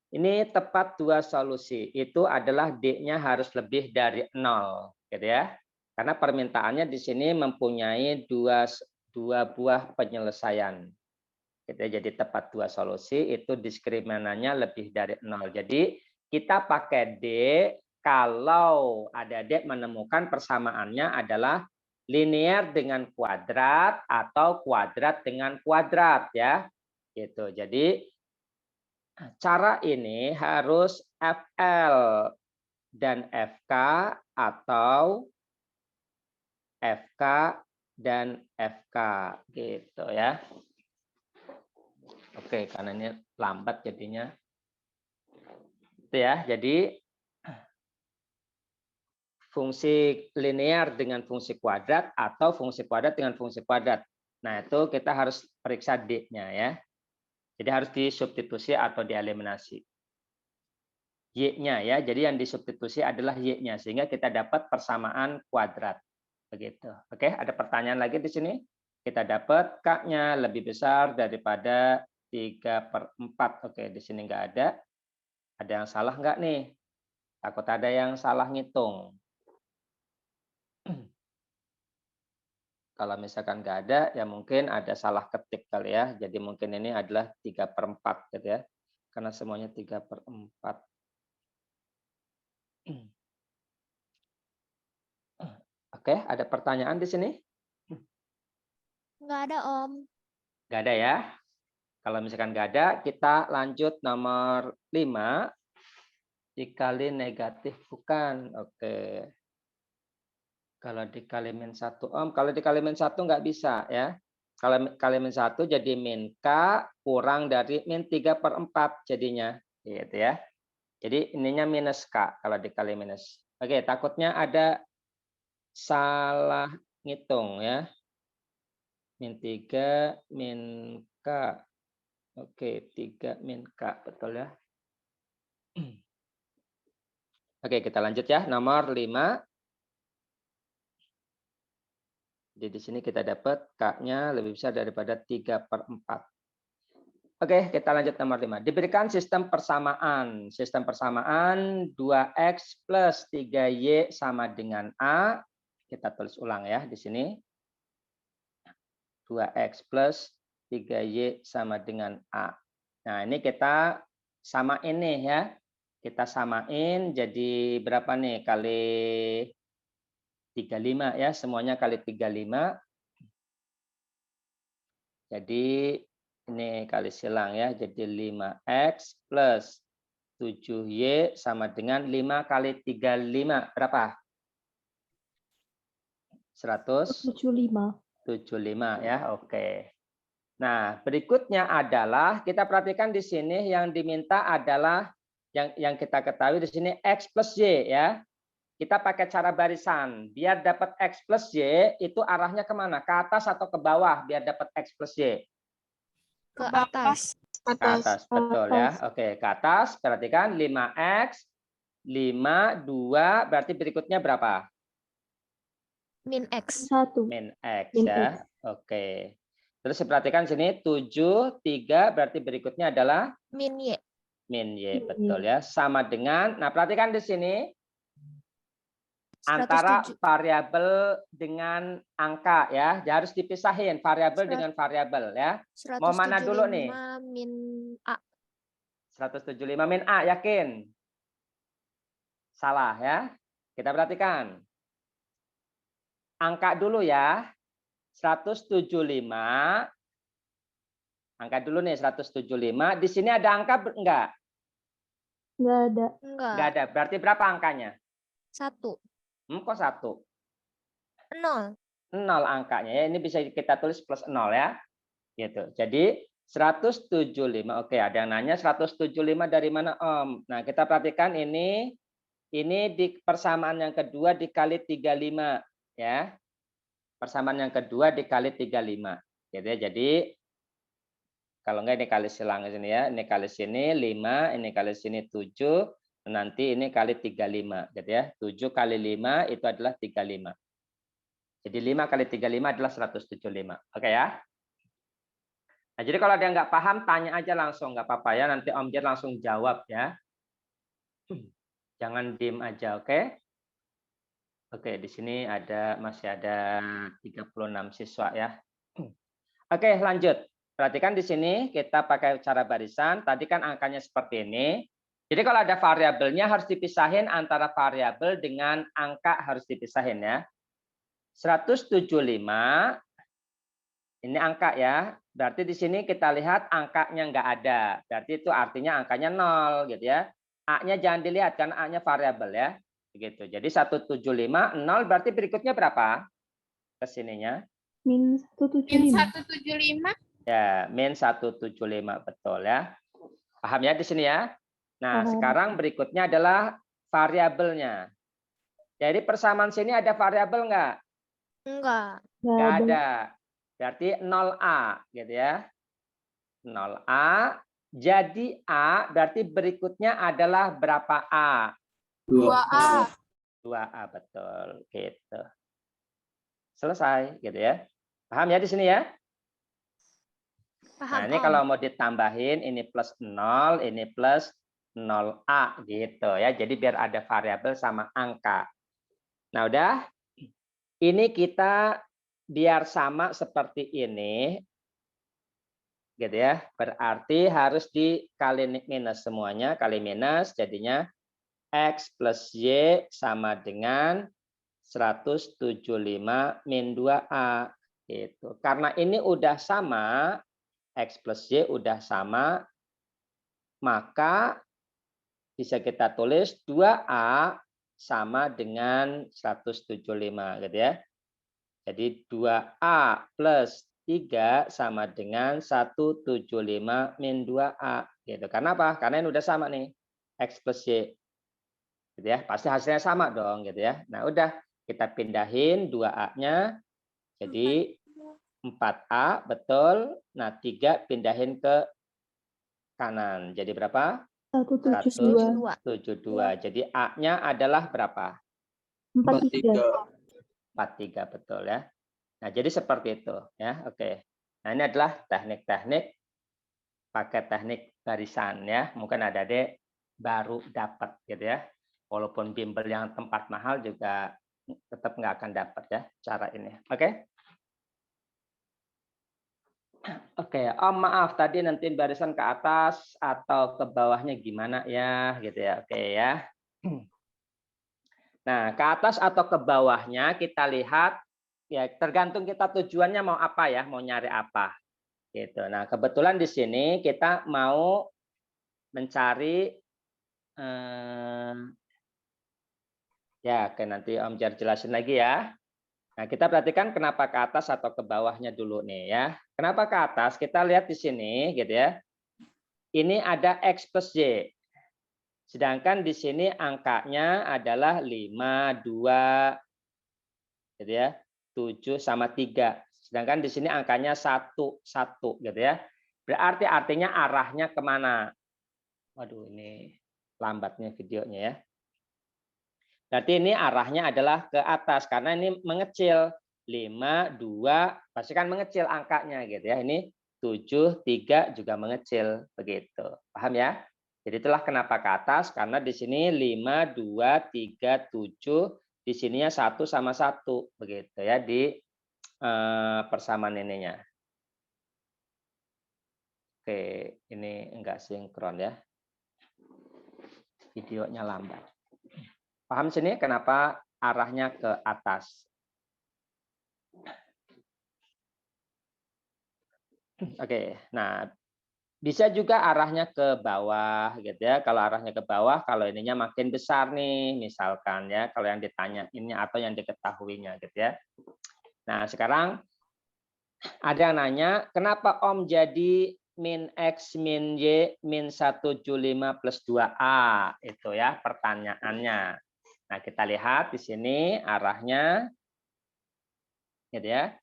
Ini tepat 2 solusi. Itu adalah D-nya harus lebih dari 0, gitu ya. Karena permintaannya di sini mempunyai dua buah penyelesaian. Gitu ya. Jadi tepat 2 solusi itu diskriminannya lebih dari 0. Jadi kita pakai D kalau adik-adik menemukan persamaannya adalah linear dengan kuadrat atau kuadrat dengan kuadrat ya. Gitu. Jadi cara ini harus FL dan FK atau FK dan FK gitu ya. Oke, karena ini lambat jadinya. Itu ya. Jadi fungsi linear dengan fungsi kuadrat atau fungsi kuadrat dengan fungsi kuadrat. Nah, itu kita harus periksa D-nya ya. Jadi harus disubstitusi atau dieliminasi. Y-nya ya. Jadi yang disubstitusi adalah Y-nya sehingga kita dapat persamaan kuadrat. Begitu. Oke, ada pertanyaan lagi di sini? Kita dapat K-nya lebih besar daripada 3/4. Oke, di sini nggak ada. Ada yang salah nggak nih? Takut ada yang salah ngitung. Kalau misalkan nggak ada, ya mungkin ada salah ketik kali ya. Jadi mungkin ini adalah 3/4 gitu ya. Karena semuanya 3/4. Oke, ada pertanyaan di sini? Nggak ada, Om. Nggak ada ya. Kalau misalkan nggak ada, kita lanjut nomor 5. Dikali negatif bukan. Oke. Kalau dikali -1 Om, kalau dikali -1 nggak bisa ya. Kalau kali -1 jadi min K kurang dari min 3/4 jadinya. Gitu ya. Jadi ininya minus K kalau dikali minus. Oke, takutnya ada salah ngitung ya. Min 3 min K. Oke, 3 min K betul ya. Oke, kita lanjut ya. Nomor 5. Jadi di sini kita dapat K-nya lebih besar daripada 3/4. Oke, kita lanjut nomor 5. Diberikan sistem persamaan. Sistem persamaan 2X plus 3Y sama dengan A. Kita tulis ulang ya di sini. 2X plus 3Y sama dengan A. Nah, ini kita samain nih ya. Kita samain jadi berapa nih? Kali 35 ya, semuanya kali 35. Jadi ini kali silang ya, jadi 5X plus 7Y sama dengan 5 kali 35. Berapa? 75. 175 ya, oke. Nah, berikutnya adalah kita perhatikan di sini yang diminta adalah yang kita ketahui di sini X plus Y ya. Kita pakai cara barisan. Biar dapat X plus Y, itu arahnya kemana? Ke atas atau ke bawah biar dapat X plus Y? Ke atas. Ke atas, betul ya. Oke, ke atas. Perhatikan 5X, 5, 2, berarti berikutnya berapa? Min X. 1. Min X Min ya. X. Oke. Terus perhatikan sini 7, 3, berarti berikutnya adalah? Min Y. Min Y, betul ya. Sama dengan, nah perhatikan di sini. 107. Antara variabel dengan angka ya. Harus dipisahin variabel dengan variabel ya. Mau mana dulu nih? 175 min A. 175 min A, yakin? Salah ya. Kita perhatikan. Angka dulu ya. 175. Angka dulu nih 175. Di sini ada angka enggak? Nggak ada. Enggak ada. Berarti berapa angkanya? 1. Kok 1? 0. 0 angkanya ya. Ini bisa kita tulis plus 0 ya. Gitu. Jadi 175. Oke, ada yang nanya 175 dari mana, Om? Nah, kita perhatikan ini di persamaan yang kedua dikali 35 ya. Persamaan yang kedua dikali 35. Gitu ya. Jadi kalau enggak ini kali silang sini ya. Ini kali sini 5, ini kali sini 7. Nanti ini kali 35 gitu ya. 7 kali 5 itu adalah 35. Jadi 5 kali 35 adalah 175. Oke ya. Nah, jadi kalau ada yang nggak paham tanya aja langsung, nggak apa-apa ya. Nanti Om Jet langsung jawab ya. Jangan diem aja, oke? Oke, di sini masih ada 36 siswa ya. Oke, lanjut. Perhatikan di sini kita pakai cara barisan. Tadi kan angkanya seperti ini. Jadi kalau ada variabelnya harus dipisahin antara variabel dengan angka harus dipisahin ya. 175 ini angka ya. Berarti di sini kita lihat angkanya nggak ada. Berarti itu artinya angkanya 0 gitu ya. A-nya jangan dilihat karena A-nya variabel ya. Begitu. Jadi 175 0 berarti berikutnya berapa? Kesininya. Min Min 175. 175. Ya, min 175 betul ya. Paham ya di sini ya? Nah, Paham. sekarang berikutnya adalah variabelnya. Jadi persamaan sini ada variabel nggak? Enggak. Nggak ada. Berarti 0A gitu ya. 0A. Jadi A berarti berikutnya adalah berapa A? 2A. 2A betul gitu. Selesai gitu ya. Paham ya di sini ya? Paham, Nah, ini Om. kalau mau ditambahin ini plus 0, ini plus 0A gitu ya. Jadi biar ada variabel sama angka. Nah, udah. Ini kita biar sama seperti ini. Gitu ya. Berarti harus dikali minus semuanya, kali minus jadinya X plus Y sama dengan 175 min 2A gitu. Karena ini udah sama, X plus Y udah sama, maka bisa kita tulis 2A sama dengan 175 gitu ya. Jadi 2A plus 3 sama dengan 175 min 2A. Gitu. Karena apa? Karena ini udah sama nih. X plus Y. Gitu ya. Pasti hasilnya sama dong. Gitu ya. Nah udah. Kita pindahin 2A-nya. Jadi 4A. Betul. Nah 3 pindahin ke kanan. Jadi berapa? 172. 172. Jadi A-nya adalah berapa? 43. 43 betul ya. Nah, jadi seperti itu ya. Oke. Nah, ini adalah teknik-teknik pakai teknik barisan ya. Mungkin ada Adik baru dapat gitu ya. Walaupun bimbel yang tempat mahal juga tetap nggak akan dapat ya cara ini. Oke. Oke, Om maaf tadi nanti barisan ke atas atau ke bawahnya gimana ya gitu ya. Oke ya. Nah, ke atas atau ke bawahnya kita lihat ya tergantung kita tujuannya mau apa ya, mau nyari apa. Gitu. Nah, kebetulan di sini kita mau mencari ya, oke nanti Om Jar jelasin lagi ya. Nah, kita perhatikan kenapa ke atas atau ke bawahnya dulu nih ya. Kenapa ke atas? Kita lihat di sini gitu ya. Ini ada X plus Y. Sedangkan di sini angkanya adalah 5, 2, gitu ya. 7 sama 3. Sedangkan di sini angkanya 1, 1 gitu ya. Berarti artinya arahnya kemana? Waduh, ini lambatnya videonya ya. Berarti ini arahnya adalah ke atas karena ini mengecil. 5, 2, pasti kan mengecil angkanya gitu ya. Ini 7, 3 juga mengecil begitu. Paham ya? Jadi itulah kenapa ke atas karena di sini 5, 2, 3, 7, di sininya 1 sama 1 begitu ya di persamaan ininya. Oke, ini enggak sinkron ya. Videonya lambat. Paham sini kenapa arahnya ke atas? Oke, nah bisa juga arahnya ke bawah gitu ya. Kalau arahnya ke bawah, kalau ininya makin besar nih, misalkan ya, kalau yang ditanya ini atau yang diketahuinya gitu ya. Nah, sekarang ada yang nanya, kenapa Om jadi min X min Y min 175 plus 2A? Itu ya pertanyaannya. Nah, kita lihat di sini arahnya gitu ya.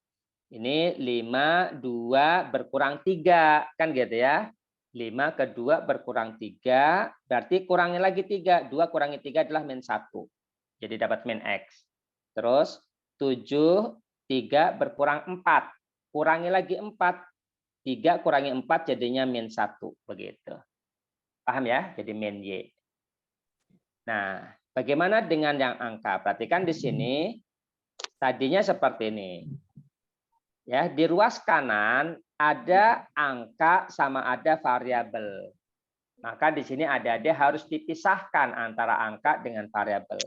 Ini 5, 2 berkurang 3 kan gitu ya. 5 ke 2 berkurang 3, berarti kurangi lagi 3. 2 kurangi 3 adalah min 1. Jadi dapat min X. Terus 7, 3 berkurang 4. Kurangi lagi 4. 3 kurangi 4 jadinya min 1. Begitu. Paham ya? Jadi min Y. Nah, bagaimana dengan yang angka? Perhatikan di sini. Tadinya seperti ini. Ya, di ruas kanan ada angka sama ada variabel. Maka di sini adik-adik harus dipisahkan antara angka dengan variabel.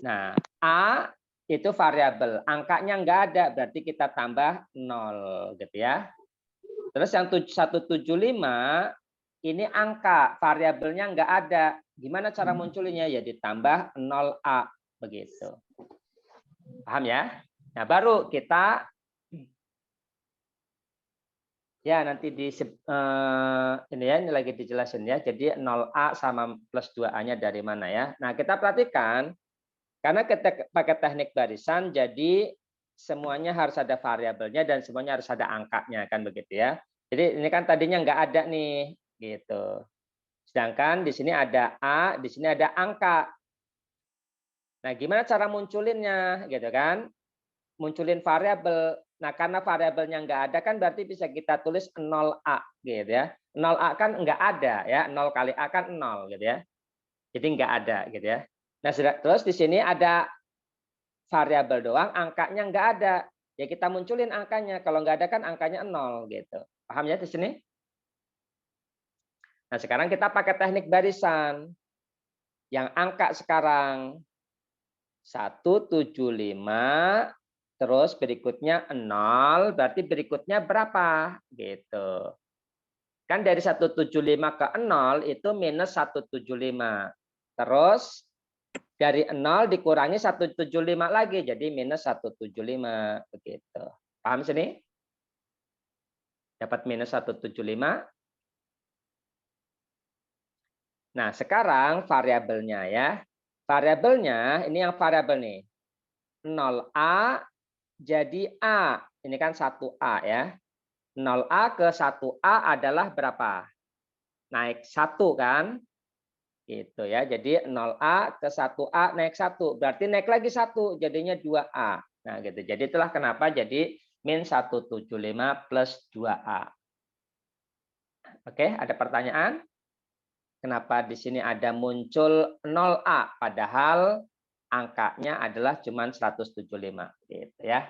Nah, A itu variabel, angkanya nggak ada, berarti kita tambah 0, gitu ya. Terus yang 175 ini angka, variabelnya nggak ada. Gimana cara munculinnya? Ya ditambah 0A, begitu. Paham ya? Nah, baru kita ya nanti di ini ya, ini lagi dijelasin ya. Jadi 0A sama plus 2A-nya dari mana ya. Nah, kita perhatikan karena kita pakai teknik barisan, jadi semuanya harus ada variabelnya dan semuanya harus ada angkanya, kan begitu ya. Jadi ini kan tadinya nggak ada nih, gitu. Sedangkan di sini ada A, di sini ada angka. Nah, gimana cara munculinnya, gitu kan? Munculin variabel. Nah, karena variabelnya nggak ada kan berarti bisa kita tulis 0A, gitu ya. 0A kan nggak ada ya, 0 kali A kan 0, gitu ya. Jadi nggak ada, gitu ya. Nah, terus di sini ada variabel doang, angkanya nggak ada. Ya kita munculin angkanya. Kalau nggak ada kan angkanya 0, gitu. Paham ya di sini? Nah, sekarang kita pakai teknik barisan. Yang angka sekarang 175, terus berikutnya 0, berarti berikutnya berapa? Gitu. Kan dari 175 ke 0 itu minus 175. Terus dari 0 dikurangi 175 lagi, jadi minus 175. Begitu. Paham sini? Dapat minus 175. Nah, sekarang variabelnya ya. Variabelnya, ini yang variabel nih. 0A jadi A. Ini kan 1A ya. 0A ke 1A adalah berapa? Naik 1 kan? Gitu ya. Jadi 0A ke 1A naik 1. Berarti naik lagi 1, jadinya 2A. Nah, gitu. Jadi itulah kenapa jadi min 175 plus 2A. Oke, ada pertanyaan? Kenapa di sini ada muncul 0A padahal angkanya adalah cuma 175 gitu ya.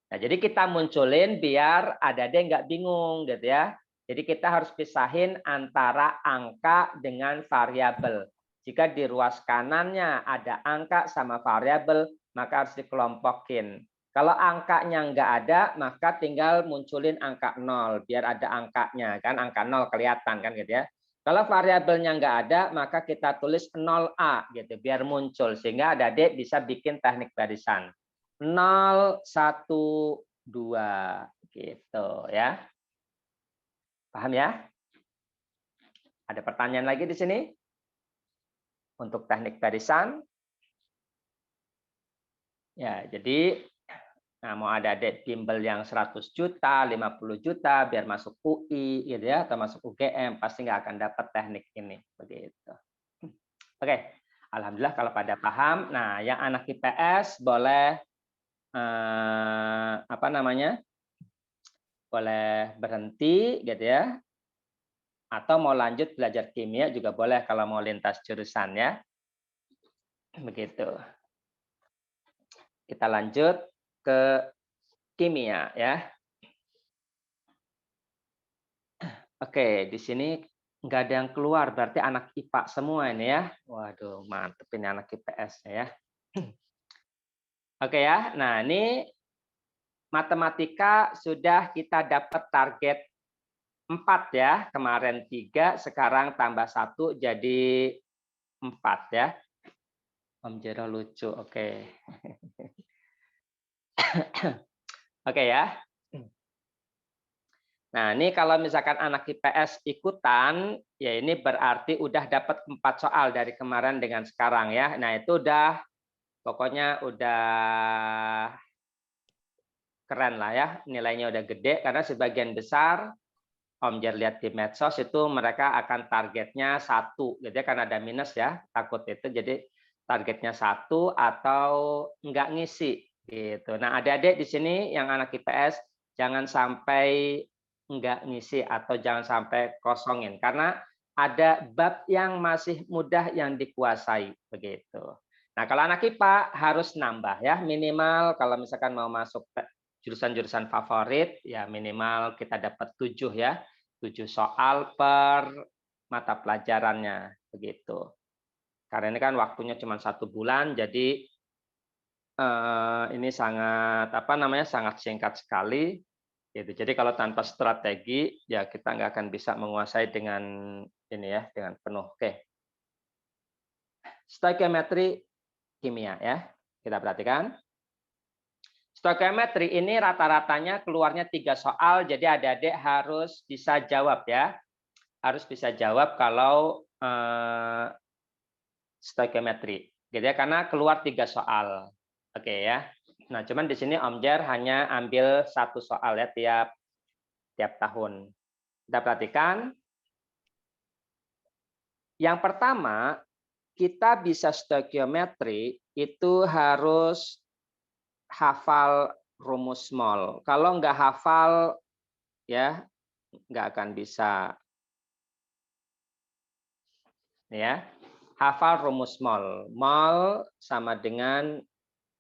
Nah, jadi kita munculin biar adik-adik nggak bingung gitu ya. Jadi kita harus pisahin antara angka dengan variabel. Jika di ruas kanannya ada angka sama variabel, maka harus dikelompokin. Kalau angkanya nggak ada, maka tinggal munculin angka 0 biar ada angkanya kan, angka 0 kelihatan kan gitu ya. Kalau variabelnya nggak ada, maka kita tulis 0A gitu biar muncul sehingga adik-adik bisa bikin teknik barisan. 0, 1, 2 gitu ya. Paham ya? Ada pertanyaan lagi di sini? Untuk teknik barisan. Ya, jadi mau ada adik bimbel yang 100 juta, 50 juta biar masuk UI gitu ya atau masuk UGM pasti nggak akan dapat teknik ini begitu. Oke, alhamdulillah kalau pada paham. Nah, yang anak IPS boleh apa namanya? Boleh berhenti gitu ya. Atau mau lanjut belajar kimia juga boleh kalau mau lintas jurusan ya. Begitu. Kita lanjut ke kimia ya. Oke, di sini nggak ada yang keluar, berarti anak IPA semua ini ya. Waduh, mantep ini anak IPS ya. Oke ya, nah ini matematika sudah kita dapat target 4 ya. Kemarin 3, sekarang tambah 1 jadi 4 ya. Om Jero lucu, oke. Oke ya. Nah, ini kalau misalkan anak IPS ikutan, ya ini berarti udah dapat 4 soal dari kemarin dengan sekarang ya. Nah, itu udah pokoknya udah keren lah ya. Nilainya udah gede karena sebagian besar Om Jer lihat di medsos itu mereka akan targetnya 1 gitu ya, karena ada minus ya, takut itu jadi targetnya 1 atau enggak ngisi gitu. Nah, adik-adik di sini yang anak IPS jangan sampai enggak ngisi atau jangan sampai kosongin karena ada bab yang masih mudah yang dikuasai begitu. Nah, kalau anak IPA harus nambah ya, minimal kalau misalkan mau masuk jurusan-jurusan favorit ya minimal kita dapat 7 ya. 7 soal per mata pelajarannya begitu. Karena ini kan waktunya cuma 1 bulan, jadi ini sangat sangat singkat sekali. Gitu. Jadi kalau tanpa strategi ya kita nggak akan bisa menguasai dengan ini ya dengan penuh. Oke. Stoikiometri kimia ya. Kita perhatikan. Stoikiometri ini rata-ratanya keluarnya 3 soal, jadi adik-adik harus bisa jawab ya. Harus bisa jawab kalau stoikiometri. Gitu ya, karena keluar 3 soal. Oke ya. Nah, cuman di sini Om Jer hanya ambil 1 soal ya tiap tahun. Kita perhatikan. Yang pertama, kita bisa stoikiometri itu harus hafal rumus mol. Kalau nggak hafal, ya nggak akan bisa. Ya, hafal rumus mol. Mol sama dengan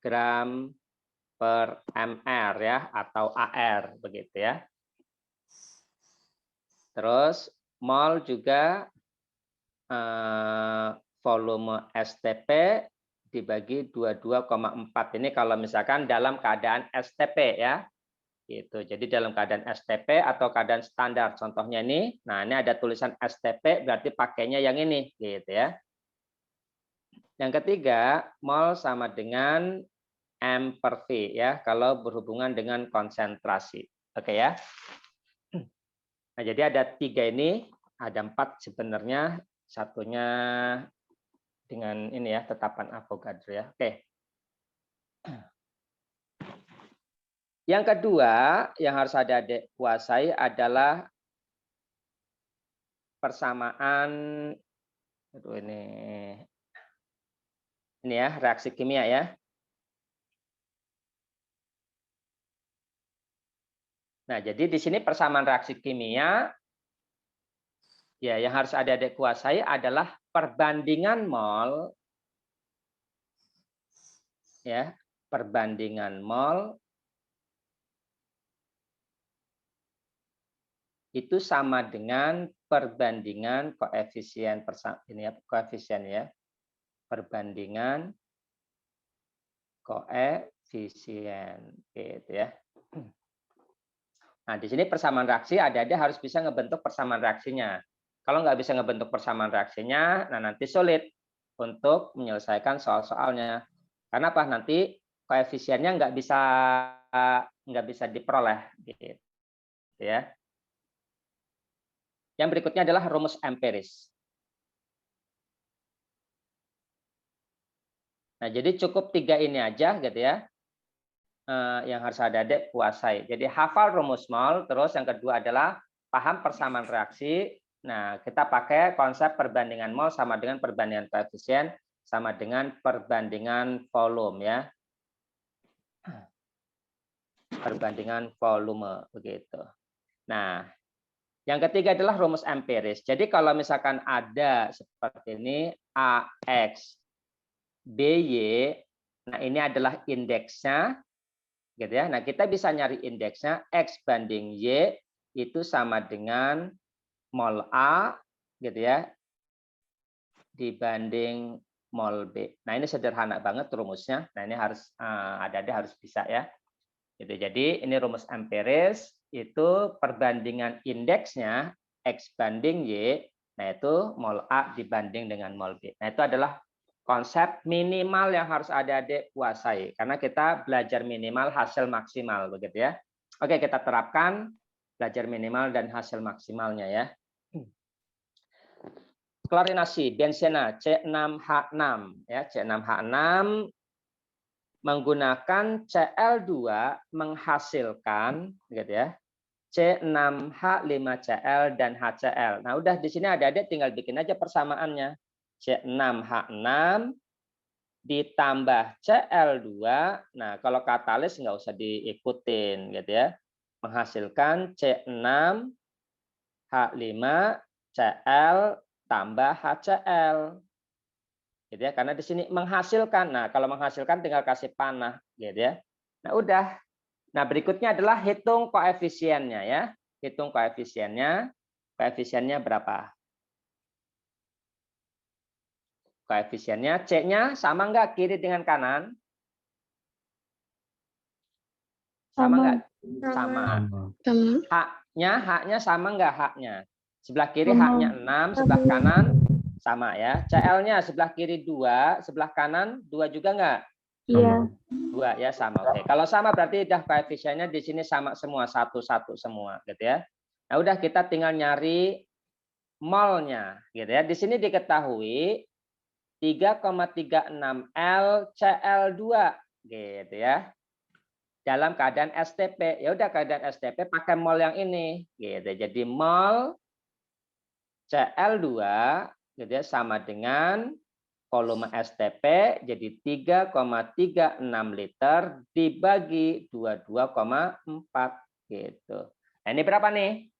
gram per mr ya atau AR begitu ya. Terus mol juga volume STP dibagi 22,4. Ini kalau misalkan dalam keadaan STP ya. Gitu. Jadi dalam keadaan STP atau keadaan standar. Contohnya ini, nah ini ada tulisan STP berarti pakainya yang ini gitu ya. Yang ketiga, mol sama dengan M per V ya kalau berhubungan dengan konsentrasi. Oke ya. Nah, jadi ada 3 ini, ada 4 sebenarnya, satunya dengan ini ya, tetapan Avogadro ya. Oke. Yang kedua yang harus adik-adik kuasai adalah persamaan ini ya, reaksi kimia ya. Nah, jadi di sini persamaan reaksi kimia ya yang harus adik-adik kuasai adalah perbandingan mol ya, perbandingan mol itu sama dengan perbandingan koefisien ini ya, koefisien ya. Perbandingan koefisien gitu ya. Nah, di sini persamaan reaksi adik-adik harus bisa ngebentuk persamaan reaksinya. Kalau nggak bisa ngebentuk persamaan reaksinya, nah nanti sulit untuk menyelesaikan soal-soalnya. Karena apa? Nanti koefisiennya nggak bisa diperoleh, gitu ya. Yang berikutnya adalah rumus empiris. Nah, jadi cukup 3 ini aja, gitu ya. Yang harus adik-adik kuasai. Jadi hafal rumus mol, terus yang kedua adalah paham persamaan reaksi. Nah, kita pakai konsep perbandingan mol sama dengan perbandingan koefisien sama dengan perbandingan volume ya. Perbandingan volume begitu. Nah, yang ketiga adalah rumus empiris. Jadi kalau misalkan ada seperti ini AX BY, nah ini adalah indeksnya gitu ya. Nah, kita bisa nyari indeksnya X banding Y itu sama dengan mol A gitu ya dibanding mol B. Nah, ini sederhana banget rumusnya. Nah, ini harus adik-adik harus bisa ya. Gitu. Jadi, ini rumus empiris itu perbandingan indeksnya X banding Y, nah itu mol A dibanding dengan mol B. Nah, itu adalah konsep minimal yang harus adik-adik kuasai karena kita belajar minimal hasil maksimal begitu ya. Oke, kita terapkan belajar minimal dan hasil maksimalnya ya. Klorinasi benzena C6H6 ya, C6H6 menggunakan Cl2 menghasilkan gitu ya. C6H5Cl dan HCl. Nah, udah di sini adik-adik tinggal bikin aja persamaannya. C6H6 ditambah Cl2. Nah, kalau katalis nggak usah diikutin gitu ya. Menghasilkan C6H5Cl tambah HCl. Gitu ya, karena di sini menghasilkan. Nah, kalau menghasilkan tinggal kasih panah gitu ya. Nah, udah. Nah, berikutnya adalah hitung koefisiennya ya. Hitung koefisiennya. Koefisiennya berapa? koefisiennya. C-nya sama nggak kiri dengan kanan? Sama Sama. nggak? Sama. Haknya sama nggak haknya? Sebelah kiri Sama. haknya 6, sebelah kanan sama ya. CL-nya sebelah kiri 2, sebelah kanan 2 juga nggak? Iya. 2 ya, sama. Oke. Kalau sama berarti udah koefisiennya di sini sama semua, 1 semua gitu ya. Nah, udah kita tinggal nyari molnya gitu ya. Di sini diketahui 3,36 L Cl2 gitu ya. Dalam keadaan STP. Ya udah keadaan STP pakai mol yang ini gitu. Jadi mol Cl2 gitu ya sama dengan volume STP jadi 3,36 liter dibagi 22,4 gitu. Nah, ini berapa nih?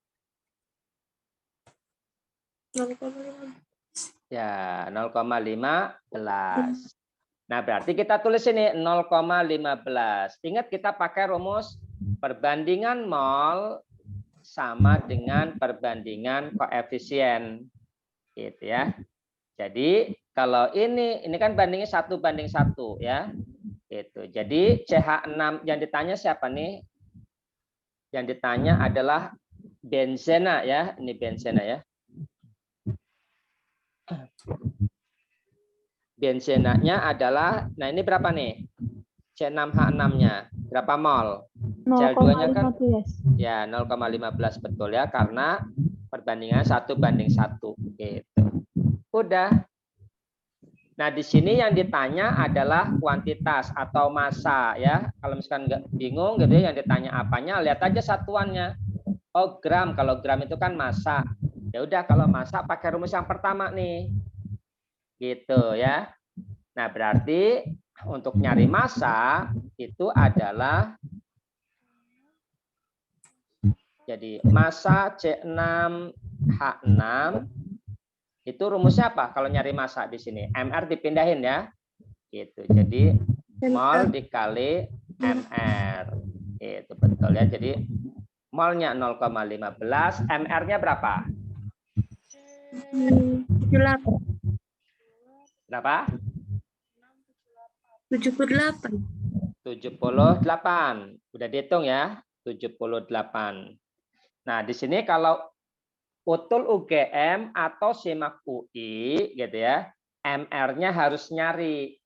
0,5. Ya, 0,15. Nah, berarti kita tulis ini 0,15. Ingat kita pakai rumus perbandingan mol sama dengan perbandingan koefisien. Gitu ya. Jadi kalau ini kan bandingnya 1:1 ya. Itu. Jadi CH6 yang ditanya siapa nih? Yang ditanya adalah benzena ya. Ini benzena ya. Benzenanya adalah, nah ini berapa nih? C6H6-nya. Berapa mol? Cl2-nya kan 0,15. ya 0,15 betul ya, karena perbandingan 1:1 gitu. Udah. Nah, di sini yang ditanya adalah kuantitas atau massa ya. Kalau misalkan nggak bingung gitu ya, yang ditanya apanya, lihat aja satuannya. Oh, gram. Kalau gram itu kan massa. Ya udah, kalau massa pakai rumus yang pertama nih. Gitu ya. Nah, berarti untuk nyari massa itu adalah jadi massa C6H6 itu rumusnya apa? Kalau nyari massa di sini, MR dipindahin ya. Gitu. Jadi mol dikali MR. Itu betul ya. Jadi molnya 0,15, MR-nya berapa? 78. Berapa? 78. 78. Udah dihitung ya? 78. Nah, di sini kalau utul UGM atau SIMAK UI gitu ya, MR-nya harus nyari.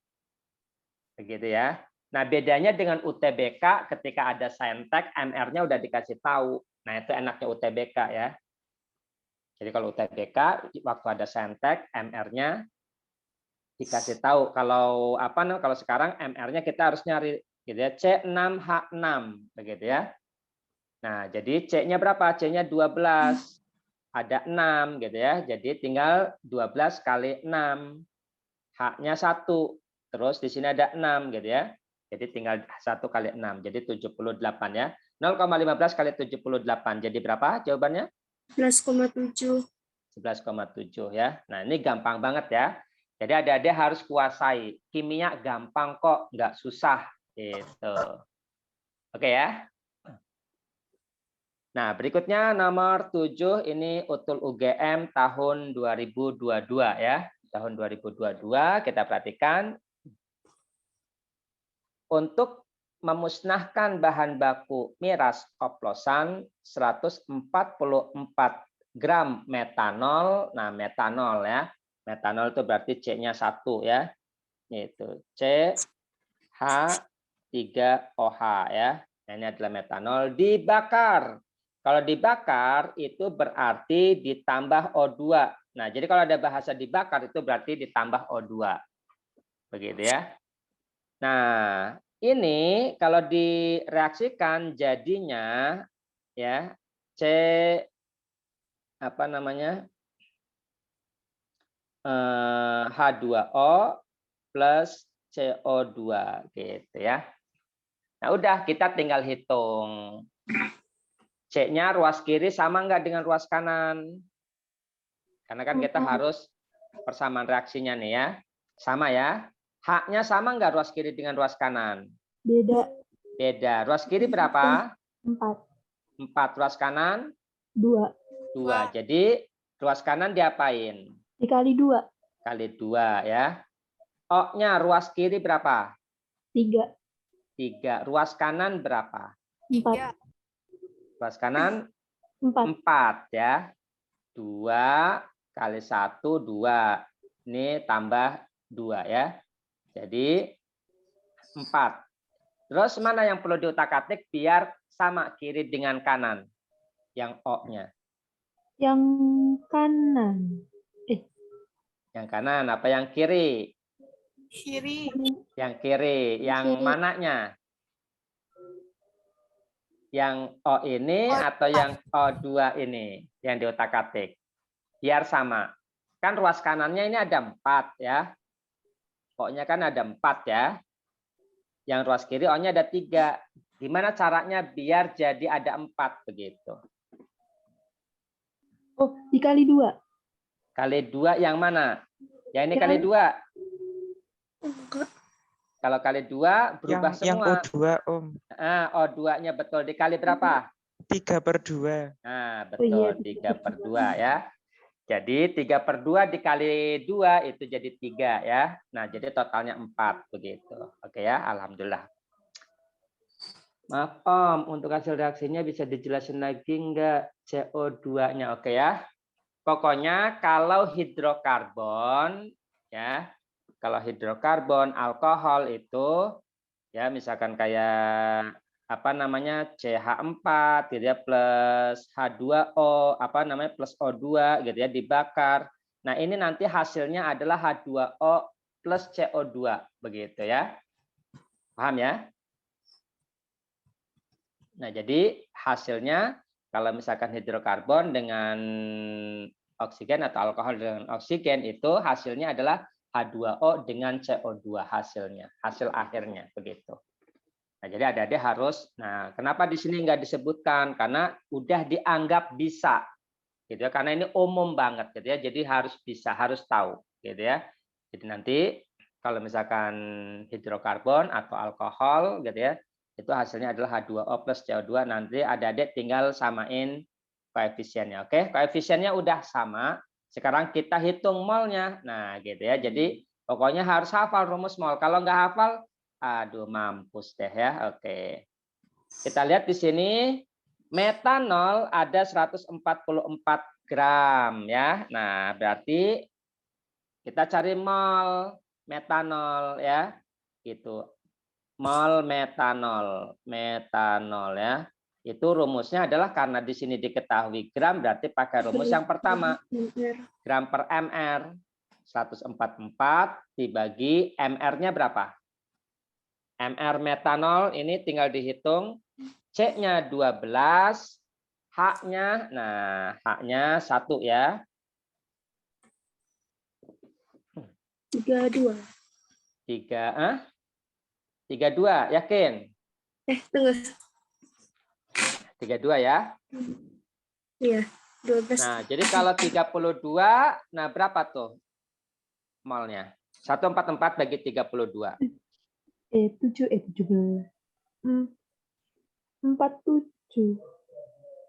Begitu ya. Nah, bedanya dengan UTBK ketika ada saintek, MR-nya udah dikasih tahu. Nah, itu enaknya UTBK ya. Jadi kalau UTBK waktu ada saintek, MR-nya dikasih tahu. Kalau kalau sekarang MR-nya kita harus nyari gitu ya, C6H6 begitu ya. Nah, jadi C-nya berapa? C-nya 12. Ada 6 gitu ya. Jadi tinggal 12 kali 6. H-nya 1. Terus di sini ada 6 gitu ya. Jadi tinggal 1 kali 6. Jadi 78 ya. 0,15 kali 78. Jadi berapa jawabannya? 11,7. 11,7 ya. Nah, ini gampang banget ya. Jadi adik-adik harus kuasai. Kimia gampang kok, nggak susah gitu. Oke ya. Nah, berikutnya nomor 7 ini utul UGM tahun 2022 ya. Tahun 2022 kita perhatikan untuk memusnahkan bahan baku miras oplosan 144 gram metanol. Nah, metanol ya. Metanol itu berarti C-nya 1 ya. Itu CH3OH ya. Nah, ini adalah metanol dibakar. Kalau dibakar itu berarti ditambah O2. Nah, jadi kalau ada bahasa dibakar itu berarti ditambah O2. Begitu ya. Nah, ini kalau direaksikan jadinya ya H2O plus CO2 gitu ya. Nah, udah kita tinggal hitung. C-nya ruas kiri sama nggak dengan ruas kanan? Karena kan kita harus persamaan reaksinya nih ya. Sama ya. H-nya sama nggak ruas kiri dengan ruas kanan? Beda. Beda. Ruas kiri berapa? 4. 4. Ruas kanan? 2. 2. Jadi ruas kanan diapain? Dikali 2. kali 2 ya. O-nya ruas kiri berapa? 3, 3. Ruas kanan berapa? 4, Ruas kanan 4. 4 ya. 2 kali 1, 2. Ini tambah 2 ya. Jadi 4. Terus mana yang perlu diutak-atik biar sama kiri dengan kanan? Yang O-nya. Yang kanan. Yang kanan apa yang kiri? Kiri. Yang kiri. Yang Kiri. mananya? Yang O ini atau yang O2 ini yang diutak-atik? Biar sama. Kan ruas kanannya ini ada 4 ya. O-nya kan ada 4 ya. Yang ruas kiri O-nya ada 3. Gimana caranya biar jadi ada 4 begitu? Oh, dikali 2. Kali 2 yang mana? Yang ini kali 2. Enggak. Kalau kali 2 berubah Yang semua. O2, Om. O2-nya betul dikali berapa? 3/2. Nah, Oh iya, betul 3/2 ya. Jadi 3/2 dikali 2 itu jadi 3 ya. Nah, jadi totalnya 4 begitu. Oke ya, alhamdulillah. Maaf Om, untuk hasil reaksinya bisa dijelasin lagi enggak CO2-nya? Oke ya. Pokoknya kalau hidrokarbon ya, kalau hidrokarbon, alkohol itu ya misalkan kayak apa namanya CH4 gitu ya plus H2O apa namanya plus O2 gitu ya dibakar. Nah, ini nanti hasilnya adalah H2O plus CO2 begitu ya. Paham ya? Nah, jadi hasilnya kalau misalkan hidrokarbon dengan oksigen atau alkohol dengan oksigen itu hasilnya adalah H2O dengan CO2 hasilnya, hasil akhirnya begitu. Nah, jadi adik-adik harus, nah kenapa di sini nggak disebutkan? Karena udah dianggap bisa, gitu ya. Karena ini umum banget, gitu ya. Jadi harus bisa, harus tahu, gitu ya. Jadi nanti kalau misalkan hidrokarbon atau alkohol, gitu ya, itu hasilnya adalah H2O plus CO2. Nanti adik-adik tinggal samain koefisiennya, oke? Koefisiennya udah sama. Sekarang kita hitung molnya. Nah, gitu ya. Jadi pokoknya harus hafal rumus mol. Kalau nggak hafal, aduh mampus deh ya. Oke. Kita lihat di sini metanol ada 144 gram ya. Nah, berarti kita cari mol metanol ya. Gitu. Mol metanol, metanol ya. Itu rumusnya adalah karena di sini diketahui gram berarti pakai rumus yang pertama. Gram per mr 144 dibagi mr-nya berapa? MR metanol ini tinggal dihitung, C-nya 12, H-nya, nah H-nya 1 ya. 32. 32, yakin? Tunggu. 32 ya. Iya, 12. Nah, jadi kalau 32, nah berapa tuh molnya? 144 bagi 32. 17. 47.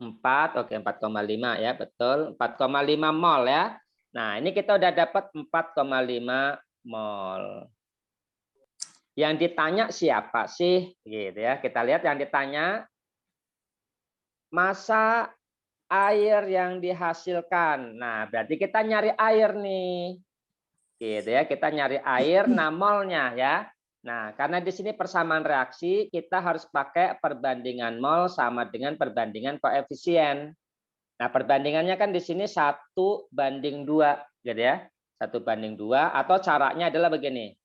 4, oke 4,5 ya, betul. 4,5 mol ya. Nah, ini kita udah dapat 4,5 mol. Yang ditanya siapa sih? Gitu ya. Kita lihat yang ditanya massa air yang dihasilkan. Nah, berarti kita nyari air nih. Gitu ya, kita nyari air molnya ya. Nah, karena di sini persamaan reaksi, kita harus pakai perbandingan mol sama dengan perbandingan koefisien. Nah, perbandingannya kan di sini 1:2, gitu ya. 1:2, atau caranya adalah begini.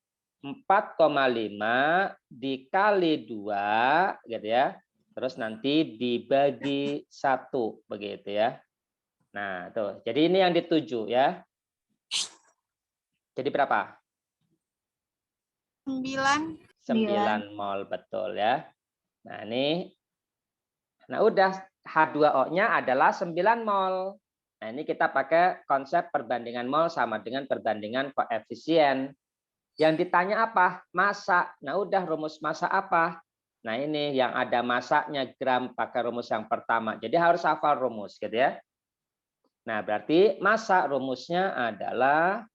4,5 dikali 2, gitu ya. Terus nanti dibagi 1, begitu ya. Nah, tuh. Jadi ini yang dituju ya. Jadi berapa? 9 mol, betul ya. Nah, ini. Nah, udah H2O-nya adalah 9 mol. Nah, ini kita pakai konsep perbandingan mol sama dengan perbandingan koefisien. Yang ditanya apa? Massa. Nah, udah rumus massa apa? Nah, ini yang ada massanya gram pakai rumus yang pertama. Jadi harus hafal rumus gitu ya. Nah, berarti massa rumusnya adalah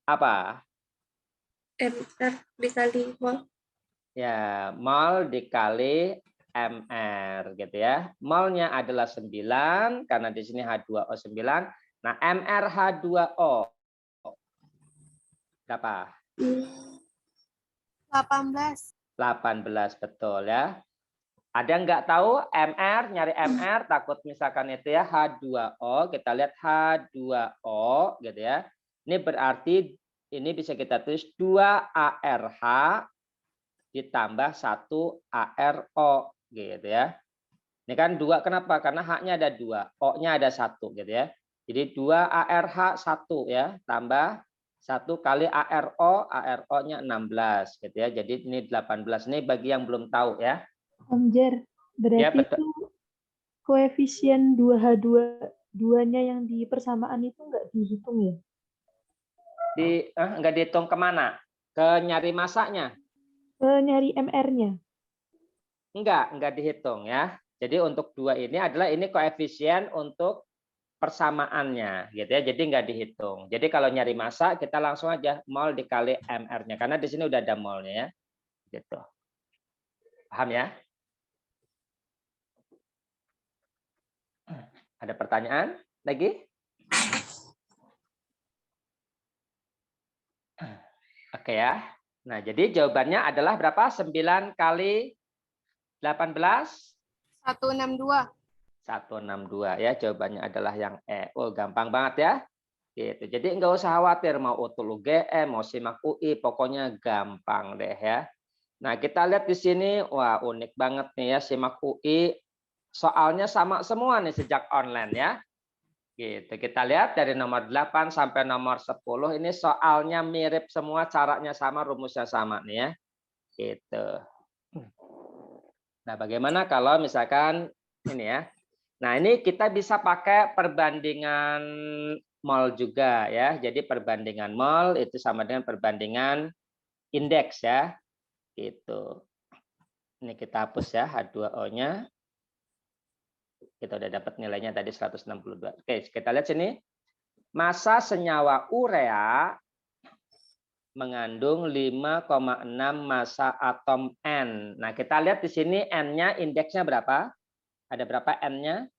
Apa? MR dikali mol. Ya, mol dikali MR gitu ya. Molnya adalah 9 karena di sini H2O 9. Nah, MR H2O berapa? 18. 18 betul ya. Ada nggak tahu MR, nyari MR, takut misalkan itu ya H2O, kita lihat H2O gitu ya. Ini berarti ini bisa kita tulis 2 ARH ditambah 1 ARO gitu ya. Ini kan 2 kenapa? Karena H-nya ada 2, O-nya ada 1 gitu ya. Jadi 2 ARH 1 ya, tambah 1 kali ARO, ARO-nya 16 gitu ya. Jadi ini 18. Ini bagi yang belum tahu ya. Om Jer, Ya, berarti betul. itu koefisien 2H2-nya yang di persamaan itu nggak dihitung ya? Nggak dihitung kemana? Ke nyari masanya? Nyari MR-nya. Enggak dihitung ya. Jadi untuk 2 ini adalah ini koefisien untuk persamaannya gitu ya. Jadi nggak dihitung. Jadi kalau nyari massa kita langsung aja mol dikali MR-nya karena di sini udah ada molnya ya. Gitu. Paham ya? Ada pertanyaan lagi? Oke ya. Nah, jadi jawabannya adalah berapa? 9 kali 18? 162. 162 ya. Jawabannya adalah yang E. Oh, gampang banget ya. Gitu. Jadi nggak usah khawatir mau utul UGM, mau simak UI, pokoknya gampang deh ya. Nah, kita lihat di sini, wah unik banget nih ya simak UI. Soalnya sama semua nih sejak online ya. Gitu. Kita lihat dari nomor 8 sampai nomor 10 ini soalnya mirip semua, caranya sama, rumusnya sama nih ya. Gitu. Nah, bagaimana kalau misalkan ini ya. Nah, ini kita bisa pakai perbandingan mol juga ya. Jadi perbandingan mol itu sama dengan perbandingan indeks ya. Gitu. Ini kita hapus ya H2O-nya. Kita udah dapat nilainya tadi 162. Oke, kita lihat sini. Massa senyawa urea mengandung 5,6 massa atom N. Nah, kita lihat di sini N-nya indeksnya berapa? Ada berapa N-nya?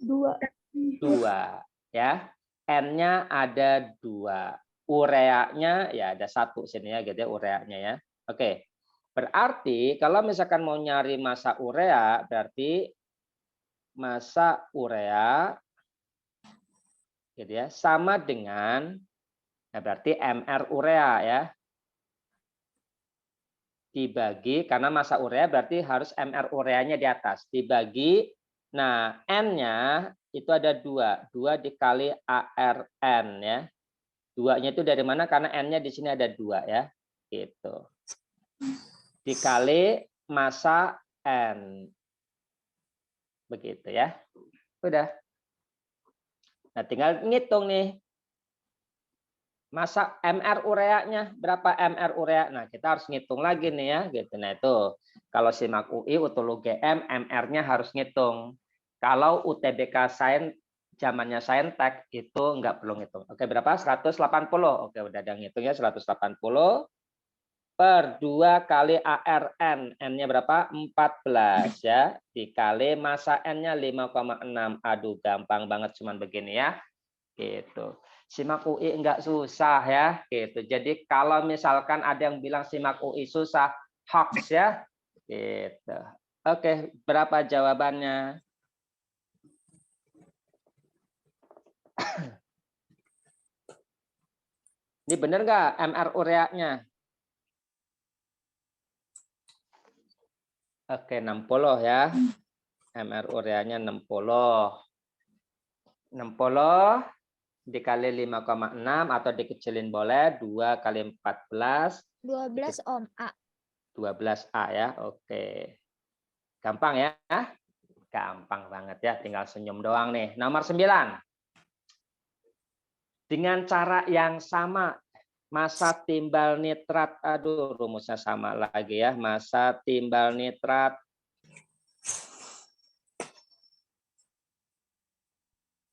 2. 2 ya. N-nya ada 2. Ureanya ya ada 1 sini ya gitu ya ureanya ya. Oke. Berarti kalau misalkan mau nyari massa urea berarti massa urea gitu ya sama dengan nah berarti MR urea ya. Dibagi karena massa urea berarti harus MR ureanya di atas dibagi. Nah, N-nya itu ada 2. 2 dikali ARN ya. 2-nya itu dari mana? Karena N-nya di sini ada 2 ya. Gitu. Dikali massa N. Begitu ya. Udah. Nah, tinggal ngitung nih. Massa MR ureanya berapa MR urea? Nah, kita harus ngitung lagi nih ya, gitu. Nah, itu kalau simak UI utul UGM MR-nya harus ngitung. Kalau UTBK Sains zamannya Saintek itu enggak perlu ngitung. Oke, berapa? 180. Oke, udah ada ngitungnya 180 per 2 kali ARN. N-nya berapa? 14 ya. Dikali massa N-nya 5,6. Aduh, gampang banget cuman begini ya. Gitu. Simak UI enggak susah ya, gitu. Jadi kalau misalkan ada yang bilang simak UI susah, hoax ya, gitu. Oke, berapa jawabannya? Ini benar nggak MR ureanya? Oke, 60 ya. MR ureanya 60. 60 dikali 5,6 atau dikecilin boleh 2 kali 14 12 Om A. 12A ya. Oke. Gampang ya? Gampang banget ya, tinggal senyum doang nih. Nomor 9. Dengan cara yang sama massa timbal nitrat, aduh rumusnya sama lagi ya, massa timbal nitrat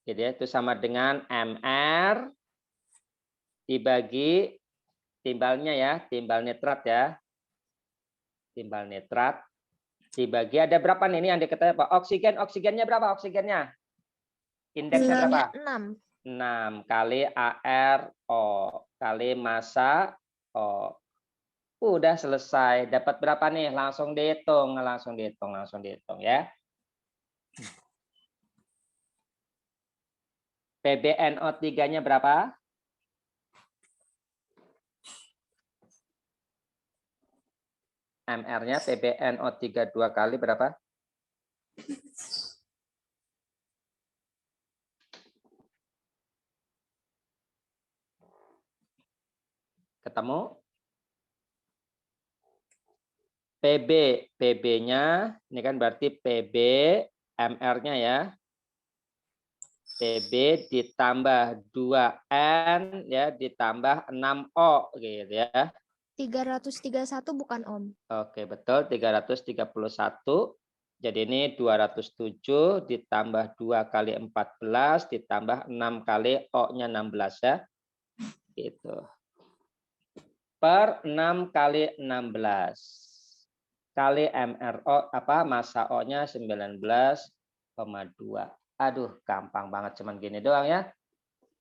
jadi itu sama dengan MR dibagi timbalnya ya, timbal nitrat ya. Timbal nitrat dibagi ada berapa nih? Ini yang diketahui apa? Oksigennya berapa oksigennya? Indeksnya berapa? 6. 6 kali ARO kali massa O. Udah selesai. Dapat berapa nih? Langsung dihitung ya. PbNO3-nya berapa? MR-nya PbNO3 2 kali berapa? Ketemu? PB-nya ini kan berarti PB MR-nya ya. PB ditambah 2N ya ditambah 6O gitu ya. 331 bukan Om. Oke, betul 331. Jadi ini 207 ditambah 2 kali 14 ditambah 6 kali O-nya 16 ya. Gitu. Per 6 kali 16 kali MRO apa massa O-nya 19,2. Aduh, gampang banget cuman gini doang ya.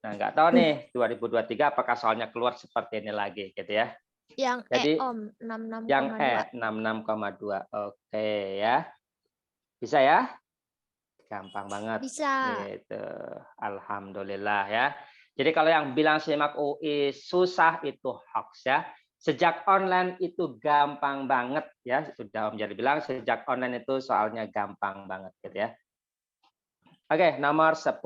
Nah, nggak tahu nih 2023 apakah soalnya keluar seperti ini lagi gitu ya. Yang Jadi Om 66,2. yang 66,2. Oke ya. Bisa ya? Gampang banget. Bisa. Gitu. Alhamdulillah ya. Jadi kalau yang bilang SIMAK UI susah itu hoax ya. Sejak online itu gampang banget ya. Sudah Om Jari bilang sejak online itu soalnya gampang banget gitu ya. Oke, nomor 10.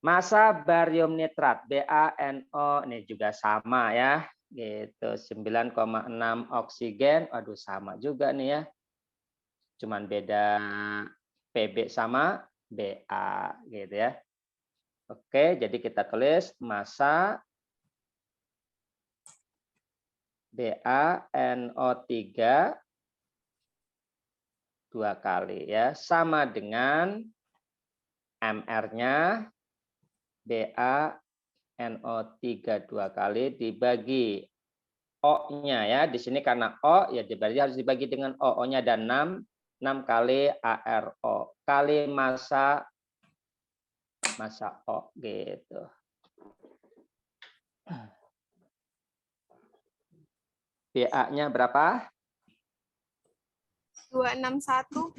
Massa barium nitrat BaNO ini juga sama ya. Gitu 9,6 oksigen. Aduh sama juga nih ya. Cuman beda PB sama BA gitu ya. Oke, jadi kita tulis massa BaNO3 2 kali ya sama dengan MR-nya BaNO3 2 kali dibagi O-nya ya. Di sini karena O ya berarti harus dibagi dengan O. O-nya ada 6 kali ARO kali massa O gitu. BA-nya berapa? 261.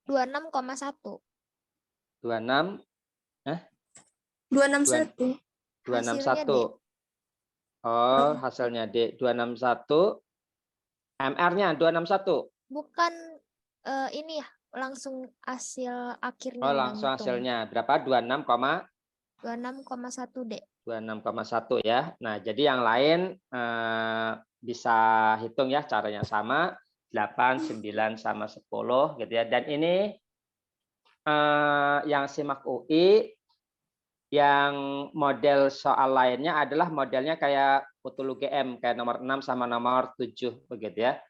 26,1. 26 261. 261. Oh, hasilnya D 261. MR-nya 261. Bukan ini ya, langsung hasil akhirnya. Oh, langsung hasilnya berapa? 26,1 D. 26,1 ya. Nah, jadi yang lain bisa hitung ya caranya sama. 8, 9 sama 10 gitu ya. Dan ini yang SIMAK UI yang model soal lainnya adalah modelnya kayak Utul UGM kayak nomor 6 sama nomor 7 begitu ya.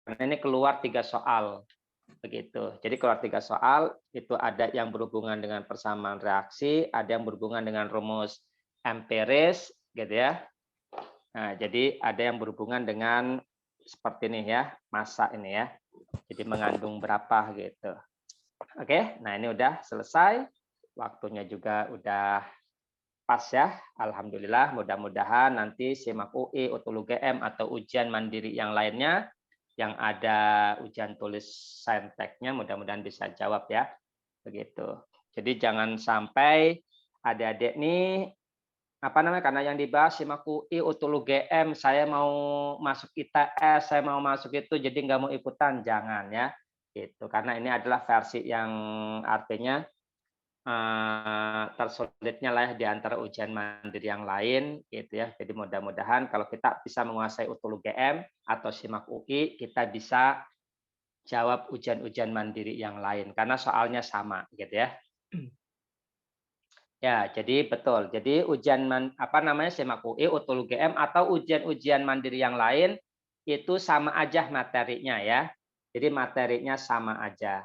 Karena ini keluar 3 soal begitu. Jadi keluar 3 soal itu ada yang berhubungan dengan persamaan reaksi, ada yang berhubungan dengan rumus empiris gitu ya. Nah, jadi ada yang berhubungan dengan seperti ini ya, massa ini ya. Jadi mengandung berapa gitu. Oke, nah ini udah selesai. Waktunya juga udah pas ya. Alhamdulillah, mudah-mudahan nanti SIMAK UI, Utul UGM atau ujian mandiri yang lainnya yang ada ujian tulis sainteknya mudah-mudahan bisa jawab ya. Begitu. Jadi jangan sampai adik-adik nih karena yang dibahas SIMAK UI, Utul UGM, saya mau masuk ITS, saya mau masuk itu jadi nggak mau ikutan, jangan ya. Gitu. Karena ini adalah versi yang artinya tersulitnya lah di antara ujian mandiri yang lain gitu ya. Jadi mudah-mudahan kalau kita bisa menguasai Utul UGM atau SIMAK UI, kita bisa jawab ujian-ujian mandiri yang lain karena soalnya sama gitu ya. Ya, jadi betul. Jadi ujian SIMAK UI, Utul UGM atau ujian-ujian mandiri yang lain itu sama aja materinya ya. Jadi materinya sama aja.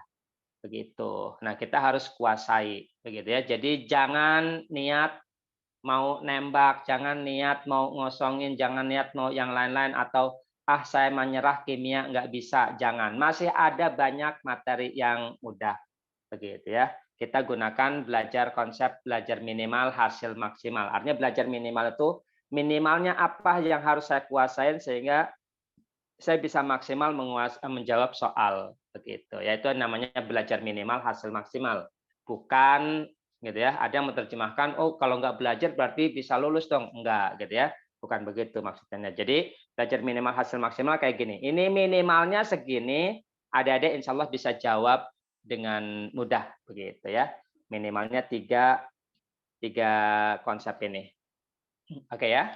Begitu. Nah, kita harus kuasai Begitu ya. Jadi jangan niat mau nembak, jangan niat mau ngosongin, jangan niat mau yang lain-lain, atau saya menyerah kimia nggak bisa, jangan. Masih ada banyak materi yang mudah, begitu ya. Kita gunakan belajar konsep belajar minimal hasil maksimal. Artinya belajar minimal itu minimalnya apa yang harus saya kuasain sehingga saya bisa maksimal menjawab soal, begitu. Yaitu namanya belajar minimal hasil maksimal. Bukan gitu ya, ada yang menerjemahkan, oh kalau nggak belajar berarti bisa lulus dong, enggak gitu ya, bukan begitu maksudnya. Jadi belajar minimal hasil maksimal kayak gini, ini minimalnya segini, adik-adik insya Allah bisa jawab dengan mudah begitu ya, minimalnya tiga konsep ini. Oke ya,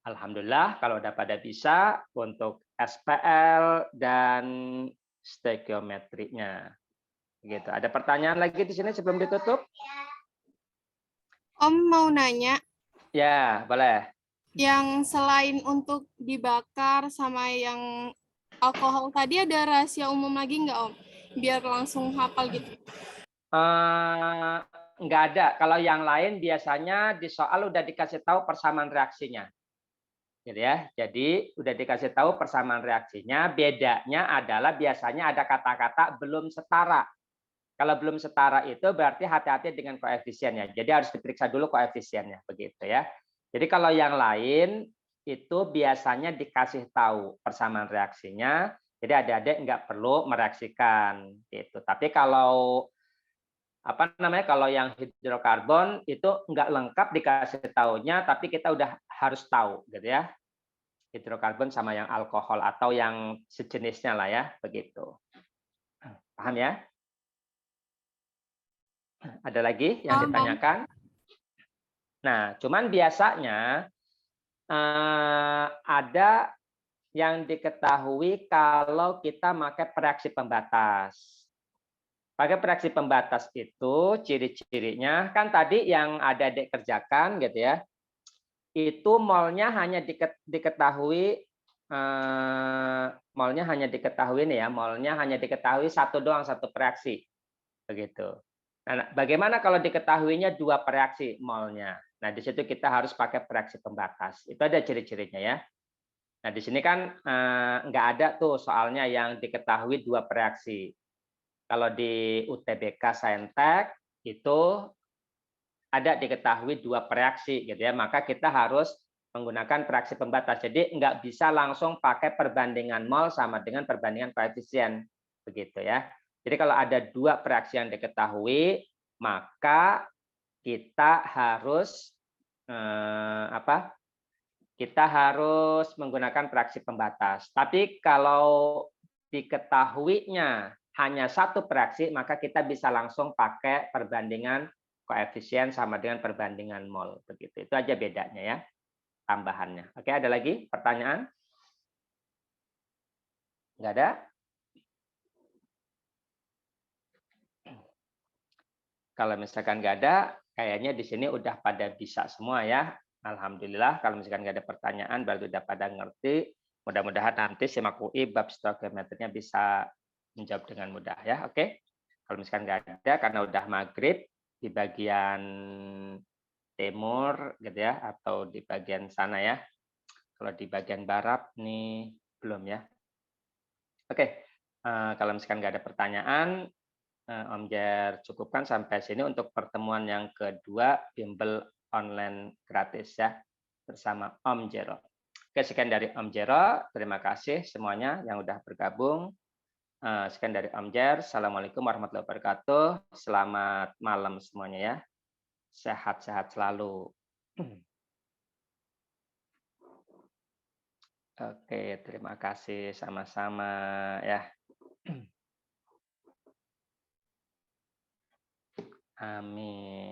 alhamdulillah kalau udah pada bisa untuk SPL dan stekiometrinya. Gitu. Ada pertanyaan lagi di sini sebelum ditutup? Om mau nanya, Ya, boleh. yang selain untuk dibakar sama yang alkohol tadi ada rahasia umum lagi nggak Om? Biar langsung hafal gitu. Nggak ada. Kalau yang lain biasanya di soal udah dikasih tahu persamaan reaksinya. Gitu ya. Jadi udah dikasih tahu persamaan reaksinya. Bedanya adalah biasanya ada kata-kata belum setara. Kalau belum setara itu berarti hati-hati dengan koefisiennya. Jadi harus diperiksa dulu koefisiennya, begitu ya. Jadi kalau yang lain itu biasanya dikasih tahu persamaan reaksinya. Jadi adik-adik nggak perlu mereaksikan gitu. Tapi kalau kalau yang hidrokarbon itu nggak lengkap dikasih tahunya, tapi kita udah harus tahu gitu ya. Hidrokarbon sama yang alkohol atau yang sejenisnya lah ya, begitu. Paham ya? Ada lagi yang ditanyakan? Nah, cuman biasanya ada yang diketahui kalau kita pakai reaksi pembatas. Pakai reaksi pembatas itu ciri-cirinya kan tadi yang ada adik kerjakan gitu ya. Itu molnya hanya diketahui molnya hanya diketahui nih ya, molnya hanya diketahui satu doang, satu reaksi. Begitu. Nah, bagaimana kalau diketahuinya dua reaksi molnya? Nah, di situ kita harus pakai reaksi pembatas. Itu ada ciri-cirinya ya. Nah, di sini kan nggak ada tuh soalnya yang diketahui dua reaksi. Kalau di UTBK Saintek itu ada diketahui dua reaksi gitu ya. Maka kita harus menggunakan reaksi pembatas. Jadi nggak bisa langsung pakai perbandingan mol sama dengan perbandingan koefisien. Begitu ya. Jadi kalau ada dua reaksi yang diketahui, maka kita harus kita harus menggunakan reaksi pembatas. Tapi kalau diketahuinya hanya satu reaksi, maka kita bisa langsung pakai perbandingan koefisien sama dengan perbandingan mol. Begitu. Itu aja bedanya ya, tambahannya. Oke, ada lagi pertanyaan? Nggak ada? Kalau misalkan nggak ada, kayaknya di sini udah pada bisa semua ya. Alhamdulillah. Kalau misalkan nggak ada pertanyaan, berarti udah pada ngerti. Mudah-mudahan nanti simak UI bab stoikiometrinya bisa menjawab dengan mudah ya. Oke. Kalau misalkan nggak ada, karena udah maghrib di bagian timur gitu ya, atau di bagian sana ya. Kalau di bagian barat nih belum ya. Oke. Kalau misalkan nggak ada pertanyaan, Om Jer cukupkan sampai sini untuk pertemuan yang kedua bimbel online gratis ya bersama Om Jero. Oke, sekian dari Om Jero. Terima kasih semuanya yang udah bergabung. Sekian dari Om Jer. Assalamualaikum warahmatullahi wabarakatuh. Selamat malam semuanya ya. Sehat-sehat selalu. Oke, terima kasih sama-sama ya. Amin.